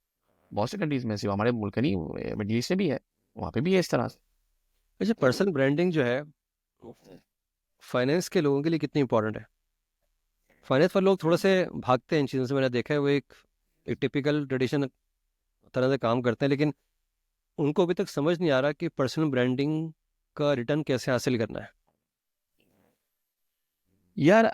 S2: बहुत से कंट्रीज में, सिर्फ हमारे मुल्क नहीं, मिडिल ईस्ट में भी है, वहाँ पे भी है इस तरह से।
S1: अच्छा, पर्सनल ब्रांडिंग जो है फाइनेंस के लोगों के लिए कितनी इंपॉर्टेंट है? फाइनेंस पर लोग थोड़े से भागते हैं इन चीज़ों से, मैंने देखा है। वो एक टिपिकल ट्रेडिशन तरह से काम करते हैं, लेकिन उनको अभी तक समझ नहीं आ रहा कि पर्सनल ब्रांडिंग का रिटर्न कैसे हासिल करना है।
S2: यार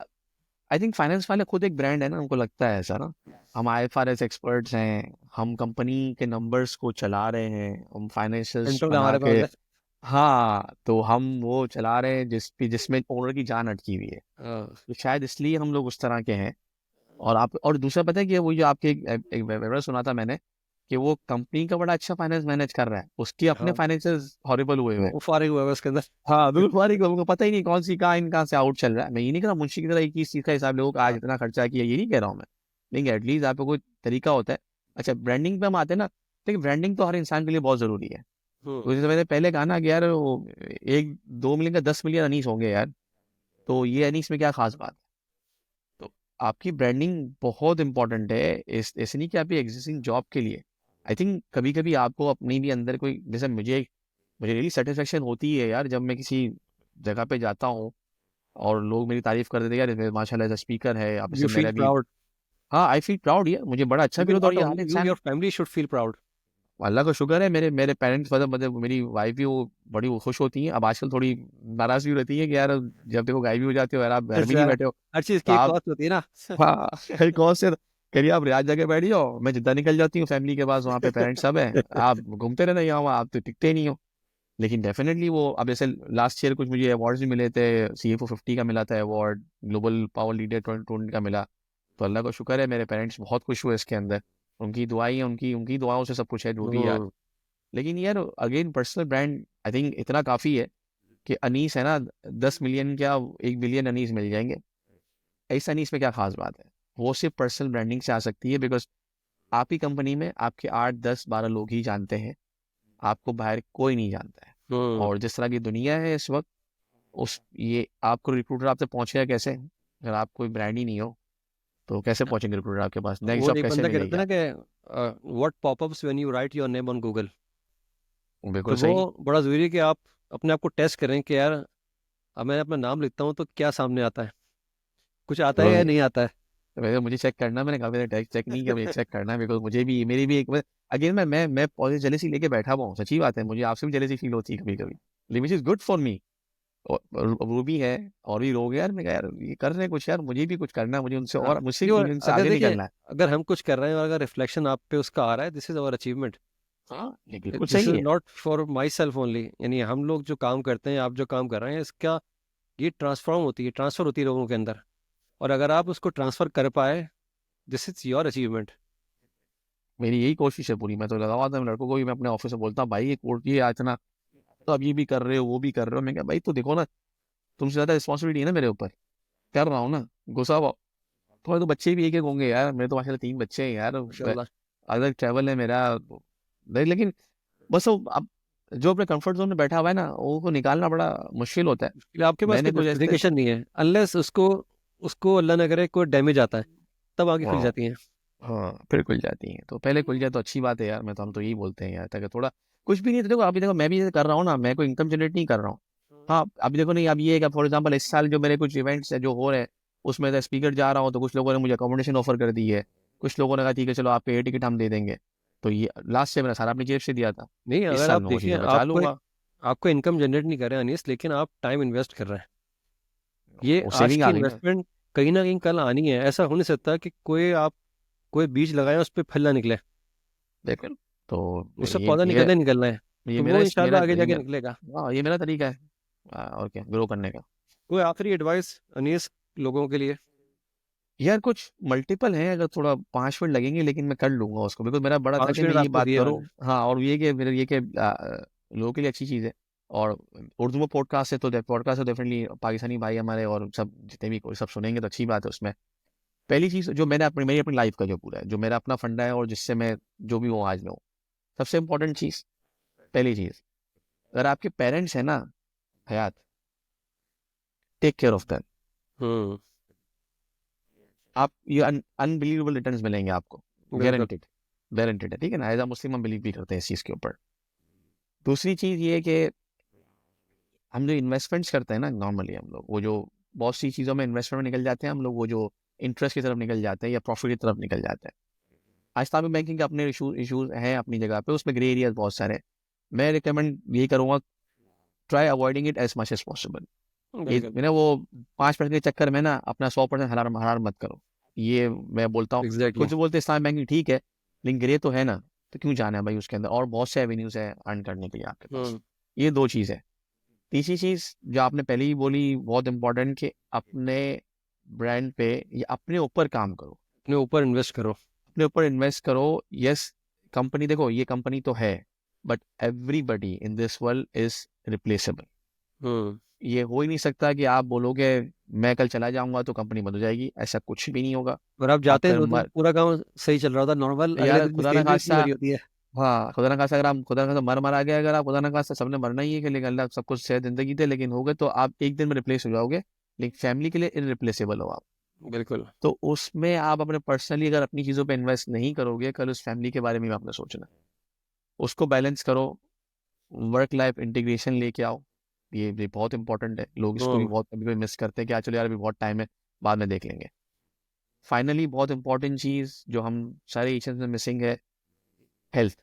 S2: आई थिंक फाइनेंस वाले खुद एक ब्रांड है ना, उनको लगता है ऐसा ना। हम IFRS एक्सपर्ट्स हैं, हम कंपनी के नंबर्स को चला रहे हैं, हम फाइनेंशियल्स
S1: कंट्रोल
S2: बना
S1: हमारे
S2: के,
S1: पास है।
S2: हाँ तो हम वो चला रहे हैं जिसमें ओनर की जान अटकी हुई है।
S1: हाँ।
S2: तो शायद इसलिए हम लोग उस तरह के हैं। और दूसरा पता है कि वो जो आपके एक वेबिनार सुना था मैंने, कि वो कंपनी का बड़ा अच्छा फाइनेंस मैनेज कर रहा है, उसके अपने
S1: हाँ,
S2: फाइनेंशियल्स हॉरिबल हुए हुए हैं।
S1: वो फारिग हुआ है उसके अंदर।
S2: हाँ बिल्कुल, हमारी को पता ही नहीं कौन सी कहाँ इन कहाँ से आउट चल रहा है। मैं ये नहीं कह रहा मुंशी की तरह एक ही चीज का हिसाब लोगों का आज
S1: हाँ।
S2: इतना खर्चा किया, ये नहीं कह रहा हूँ मैं। लेकिन एटलीस्ट आपको कोई तरीका होता है। अच्छा ब्रांडिंग पे हम आते हैं ना, देखिए ब्रांडिंग तो हर इंसान के लिए बहुत जरूरी है। तो
S1: हम्म।
S2: जैसे मैंने पहले कहा ना कि यार वो 1-2 मिलियन का 10 मिलियन अनीस होंगे यार, तो ये अनीस में क्या खास बात है। तो आपकी ब्रांडिंग बहुत इंपॉर्टेंट है। ऐसे नहीं कि आपकी एग्जिस्टिंग जॉब के लिए। आई थिंक कभी कभी आपको अपनी भी अंदर कोई, जैसे मुझे रियली सेटिस्फेक्शन होती है यार जब मैं किसी जगह पे जाता हूँ और लोग मेरी तारीफ कर देते हैं, यार माशाल्लाह एज स्पीकर है अब
S1: यू
S2: से
S1: फील
S2: मेरा भी।
S1: प्राउड।
S2: हाँ आई फील प्राउड यार, मुझे बड़ा अच्छा फील
S1: इवन
S2: होता है। और
S1: नॉट
S2: ये हर
S1: ओनली यू,
S2: इंसान,
S1: your family should feel proud.
S2: Allah का शुक्र है, मेरे मेरे पेरेंट्स मतलब मेरी वाइफ भी वो बड़ी वो खुश होती हैं। अब आजकल थोड़ी नाराज भी रहती है कि यार जब देखो गायब भी हो जाते हो यार, आप घर भी नहीं
S1: अच्छा,
S2: बैठे हो।
S1: हर चीज
S2: तो
S1: की एक
S2: आप,
S1: कॉस्ट होती है ना।
S2: हाँ कौन से, करिए आप रियाद जगह बैठ जाओ, मैं जिद्दा निकल जाती हूँ फैमिली के पास, वहाँ पे पेरेंट्स सब है, आप घूमते रहना यहाँ वहाँ, आप तो टिकते ही नहीं हो। लेकिन डेफिनेटली वो अब जैसे लास्ट ईयर कुछ मुझे अवार्ड्स भी मिले थे, CFO 50 का मिला था अवार्ड, ग्लोबल पावर लीडर 2020 का मिला। तो अल्लाह का शुक्र है, मेरे पेरेंट्स बहुत खुश हुए इसके अंदर। उनकी दुआई है, उनकी उनकी दुआओं से सब कुछ है जो भी यार।
S1: हम्म।
S2: लेकिन यार again personal brand I think इतना काफ़ी है कि अनीस है ना, 10 मिलियन क्या 1 बिलियन अनीस मिल जाएंगे। ऐसा अनीस में क्या खास बात है। वो सिर्फ पर्सनल ब्रांडिंग से आ सकती है, बिकॉज आप ही कंपनी में आपके 8-10-12 लोग ही जानते हैं, आपको बाहर कोई नहीं जानता है।
S1: हम्म।
S2: और जिस तरह की दुनिया है इस वक्त, उस ये आपको रिक्रूटर आपसे पहुंचेगा कैसे, अगर आप कोई ब्रांड ही नहीं हो तो कैसे पहुंचेंगे रिक्रूटर आपके पास, नेक्स्ट
S1: वो
S2: जॉब
S1: एक
S2: कैसे
S1: बंदा कहता
S2: मिलेगी
S1: था ना
S2: आपको।
S1: कि what popups when you right your name on Google.
S2: बिल्कुल
S1: तो
S2: सही।
S1: वो बड़ा ज़रूरी है कि आप अपने आप को टेस्ट करें कि यार अब मैं अपना नाम लिखता हूँ तो क्या सामने आता है, कुछ आता है या
S2: बिल्कुल।
S1: नहीं आता है।
S2: वैसे मुझे चेक करना, मैंने कहा मैंने चेक नहीं किया, मुझे चेक करना है, बिकॉज मुझे भी मेरी भी एक अगेन मैं पॉजिटिव जेलेसी लेके बैठा हुआ हूँ, सच्ची बात है, मुझे आपसे भी जेलेसी फील होती है कभी कभी, लेकिन which is good for me. और वो भी है, और भी लोग हैं यार, मैं कहा यार ये कर रहे हैं कुछ, यार मुझे भी कुछ करना है, मुझे उनसे
S1: हाँ,
S2: और मुझसे
S1: क्यों,
S2: उनसे
S1: अगर
S2: आगे
S1: देखिए,
S2: निकलना है।
S1: अगर हम कुछ कर रहे हैं और अगर रिफ्लेक्शन आप पे उसका आ रहा है, दिस इज अवर अचीवमेंट।
S2: हाँ ये बिल्कुल
S1: दिस
S2: सही
S1: इज
S2: है।
S1: Not for my self only, यानी हम लोग जो काम करते हैं, आप जो काम कर रहे हैं, इसका ये ट्रांसफर होती है लोगों के अंदर। और अगर आप उसको ट्रांसफर कर पाए, दिस इज योर अचीवमेंट।
S2: मेरी यही कोशिश है पूरी, मैं तो लगा हुआ था लड़कों को भी, मैं अपने ऑफिस में बोलता हूँ भाई ये कोर्ट ये आज ना, तो अब ये भी कर रहे हो वो भी कर रहे हो, मैं क्या भाई तो देखो ना, तुमसे ज्यादा रिस्पॉन्सिबिलिटी है ना मेरे ऊपर, कर रहा हूँ ना, गुस्सा हुआ। थोड़े तो बच्चे भी एक एक होंगे यार, मेरे तो माशाल्लाह 3 बच्चे हैं यार,
S1: माशाल्लाह।
S2: अलग ट्रैवल है मेरा। लेकिन बस वो अब जो अपने कंफर्ट जोन में बैठा हुआ है ना, वो निकालना बड़ा मुश्किल होता है।
S1: इसलिए आपके पास
S2: मैंने
S1: कोई
S2: कुछ ऐसे,
S1: जस्टिफिकेशन नहीं है, अनलेस उसको उसको अल्लाह ना करे कोई डैमेज आता है, तब आगे खुल
S2: हाँ
S1: जाती हैं।
S2: हाँ फिर खुल जाती हैं, तो पहले खुल जाए तो अच्छी बात है यार, मैं तो हम तो यही बोलते हैं यार, ताकि थोड़ा कुछ भी नहीं तो देखो, अभी देखो मैं भी जैसे कर रहा हूँ ना, मैं कोई इनकम जनरेट नहीं कर रहा हूँ। हाँ अभी देखो नहीं, अब ये है कि फॉर एग्जाम्पल इस साल जो मेरे कुछ इवेंट्स है जो हो रहे हैं, उसमें स्पीकर जा रहा हूँ, तो कुछ लोगों ने मुझे अकोमोडेशन ऑफर कर दी है, कुछ लोगों ने कहा ठीक है चलो आपके एयर टिकट हम दे देंगे। तो ये लास्ट से मैंने सारा अपनी जेब से दिया था,
S1: नहीं,
S2: इस
S1: अगर
S2: साल
S1: आप
S2: में वो
S1: देखिए,
S2: चीज़ें बचा
S1: आपको
S2: लूंगा।
S1: आपको इनकम जनरेट नहीं कर रहे हैं अनीस, लेकिन आप टाइम इन्वेस्ट कर रहे हैं। ये
S2: वो
S1: आज
S2: सेविंग
S1: की
S2: आ गई ना।
S1: इन्वेस्टमेंट कहीं ना कहीं कल आनी है। ऐसा हो नहीं सकता कि कोई बीज लगाए उस पर फल ना निकले।
S2: देखो तो
S1: उससे
S2: ये
S1: पौधा
S2: ये
S1: निकलना ही निकलना है।
S2: ये
S1: तो
S2: मेरा
S1: वो
S2: इस मेरा
S1: इंशाल्लाह आगे
S2: ये
S1: जाके
S2: मेरा
S1: निकलेगा।
S2: हाँ ये मेरा तरीका है। और क्या ग्रो करने का।
S1: कोई आखिरी एडवाइस अनीस लोगों के लिए?
S2: यार कुछ मल्टीपल है, अगर थोड़ा 5 मिनट लगेंगे लेकिन मैं कर लूंगा उसको, बिकॉज मेरा बड़ा था
S1: पाँच
S2: कि मैं
S1: मिनट
S2: ये
S1: आपको
S2: बात
S1: दिए
S2: करूँ।
S1: मैंने।
S2: हाँ और ये कि मेरे ये कि लोगों के लिए अच्छी चीज़ है। और उर्दू में पॉडकास्ट है, तो पॉडकास्ट है डेफिनेटली, पाकिस्तानी भाई हमारे और सब जितने भी कोई सब सुनेंगे तो अच्छी बात है उसमें। पहली चीज़ जो मैंने अपनी मेरी अपनी लाइफ का जो पूरा है, जो मेरा अपना फंडा है और जिससे मैं जो भी हूँ आज में हूँ, सबसे इम्पोर्टेंट चीज़, पहली चीज़, अगर आपके पेरेंट्स हैं ना हयात, टेक केयर ऑफ देम।
S1: हम्म।
S2: आप ये अनबिलीवेबल रिटर्न्स मिलेंगे आपको,
S1: बिल्कुल।
S2: गारंटेड। गारंटेड है, ठीक है ना, एज अ मुस्लिम हम बिलीव भी करते हैं इस चीज़ के ऊपर। दूसरी चीज़ ये है कि हम जो इन्वेस्टमेंट्स करते हैं ना, नॉर्मली हम लोग वो जो बहुत सी चीज़ों में इन्वेस्टमेंट में निकल जाते हैं हम लोग, वो जो इंटरेस्ट की तरफ निकल जाते हैं या प्रॉफिट की तरफ निकल जाते हैं। आज इस्लामिक बैंकिंग के अपने इशूज हैं अपनी जगह पे, उसमें ग्रे एरियाज बहुत सारे हैं। मैं रिकमेंड ये करूँगा, try avoiding it as much as possible. मैंने वो 5% के चक्कर में ना अपना 100% हरार मत करो। ये मैं बोलता हूँ।
S1: एग्जैक्टली।
S2: कुछ बोलते इस्लामिक बैंकिंग ठीक है, लेकिन ग्रे तो है ना, तो क्यों जाना है भाई उसके अंदर, और बहुत से एवेन्यूज है अर्न करने के लिए आपके पास। ये 2 चीज़ है। तीसरी चीज़ जो आपने पहले ही बोली बहुत इंपॉर्टेंट, कि अपने ब्रांड पे या अपने ऊपर काम करो,
S1: अपने ऊपर इन्वेस्ट करो।
S2: अपने ऊपर इन्वेस्ट करो। यस, कंपनी देखो, ये कंपनी तो है, but everybody in this world is replaceable. ये हो ही नहीं सकता कि आप बोलोगे मैं कल चला जाऊंगा तो कंपनी बंद हो जाएगी, ऐसा कुछ भी नहीं होगा।
S1: और आप जाते हैं
S2: आपका
S1: तो पूरा काम सही चल रहा होता है नॉर्मल, अगले
S2: यार
S1: दिन की
S2: खुदा ना
S1: सेल भी उतनी
S2: खास्ता,
S1: बड़ी होती है।
S2: हाँ खुदा ना खास्ता, अगर आप खुदा ना खास्ता मर आ गया, अगर आप खुदा ना खास्ता, सबने मरना ही है, कि लेकिन अल्लाह सब कुछ सेहत जिंदगी दे, लेकिन हो गए तो आप एक दिन में रिप्लेस हो जाओगे, लेकिन फैमिली के लिए इनरिप्लेसेबल हो आप।
S1: बिल्कुल।
S2: तो उसमें आप अपने पर्सनली अगर अपनी चीज़ों पे इन्वेस्ट नहीं करोगे, कल उस फैमिली के बारे में भी आपने सोचना है। उसको बैलेंस करो, वर्क लाइफ इंटीग्रेशन लेके आओ। ये बहुत इंपॉर्टेंट है, लोग इसको भी बहुत कभी कभी मिस करते हैं कि चलो यार अभी बहुत टाइम है, बाद में देख लेंगे। फाइनली बहुत इंपॉर्टेंट चीज़ जो हम सारे एशियंस में मिसिंग है, हेल्थ,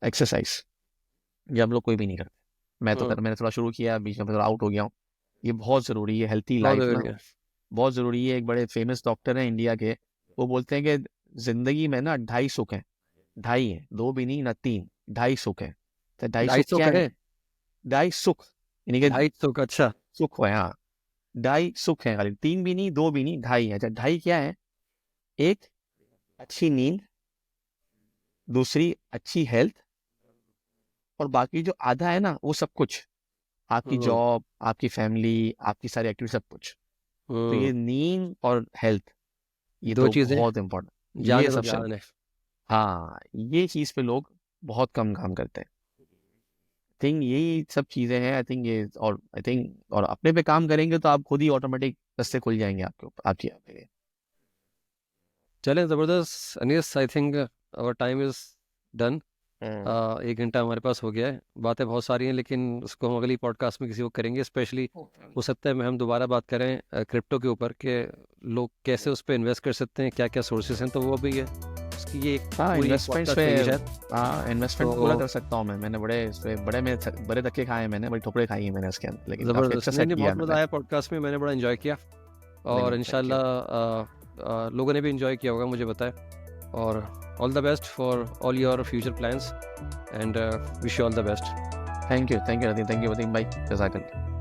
S2: एक्सरसाइज। ये हम लोग कोई भी नहीं करते। मैंने थोड़ा शुरू किया, बीच में थोड़ा आउट हो गया हूँ। ये बहुत ज़रूरी है, हेल्थी
S1: बहुत
S2: लाइफ ना
S1: बढ़िया।
S2: बहुत ज़रूरी है। एक बड़े फेमस डॉक्टर हैं इंडिया के, वो बोलते हैं कि जिंदगी में ना 2.5 सुख हैं। 2.5 है, 2 भी नहीं ना 3, 2.5 सुख है। तो 2.5 सुख
S1: 250
S2: क्या
S1: का
S2: है?
S1: है?
S2: 2.5 सुख, यानी कि
S1: 250 का? अच्छा।
S2: सुख है, हाँ। 2.5 सुख है, खाली 3 भी नहीं, 2 भी नहीं, 2.5 है। अच्छा, 2.5 क्या है? एक, अच्छी नींद। दूसरी, अच्छी हेल्थ। और बाकी जो आधा है ना, वो सब कुछ, आपकी जॉब, आपकी फैमिली, आपकी सारी एक्टिविटी, सब कुछ। तो ये नींद और हेल्थ, ये
S1: 2
S2: तो
S1: चीजें,
S2: बहुत इंपॉर्टेंट,
S1: जान
S2: ये
S1: है तो
S2: सबसे,
S1: जान है।
S2: हाँ, ये चीज़ पे लोग बहुत कम काम करते हैं। थिंक यही सब चीज़ें हैं, आई थिंक ये, और आई थिंक और अपने पे काम करेंगे तो आप खुद ही ऑटोमेटिक रास्ते खुल जाएंगे आपके ऊपर, आपके लिए।
S1: चलें, ज़बरदस्त Anees. I think our time is done.
S2: Hmm.
S1: 1 घंटा हमारे पास हो गया है। बातें बहुत सारी हैं, लेकिन उसको हम अगली पॉडकास्ट में किसी को करेंगे। स्पेशली हो सकता है हम दोबारा बात करें क्रिप्टो के ऊपर, कि लोग कैसे उस पर इन्वेस्ट कर सकते हैं, क्या क्या सोर्सेज हैं। तो वो भी है उसकी, ये
S2: हाँ,
S1: पूरी एक
S2: इन्वेस्टमेंट्स
S1: पॉडकास्ट
S2: पे,
S1: रहेगी शायद।
S2: हाँ इन्वेस्टमेंट पूरा
S1: तो
S2: कर सकता हूँ मैं। मैंने बड़े इस पे बड़े धक्के खाए हैं, मैंने बड़ी ठोकरें खाई हैं मैंने इसके अंदर, लेकिन काफ़ी
S1: ज़बरदस्त।
S2: अच्छा
S1: नहीं
S2: सेट
S1: नहीं,
S2: किया
S1: बहुत
S2: है
S1: मज़ा
S2: मैंने।
S1: आया पॉडकास्ट में, मैंने बड़ा इन्जॉय किया। और
S2: नहीं, थैंक यू।
S1: इंशाल्लाह लोगों ने भी इन्जॉय किया होगा, मुझे बताएं। और all the best for all your future plans, and wish you all the best.
S2: Thank you Nadeem, thank you Wadeem भाई, जज़ाकल्लाह।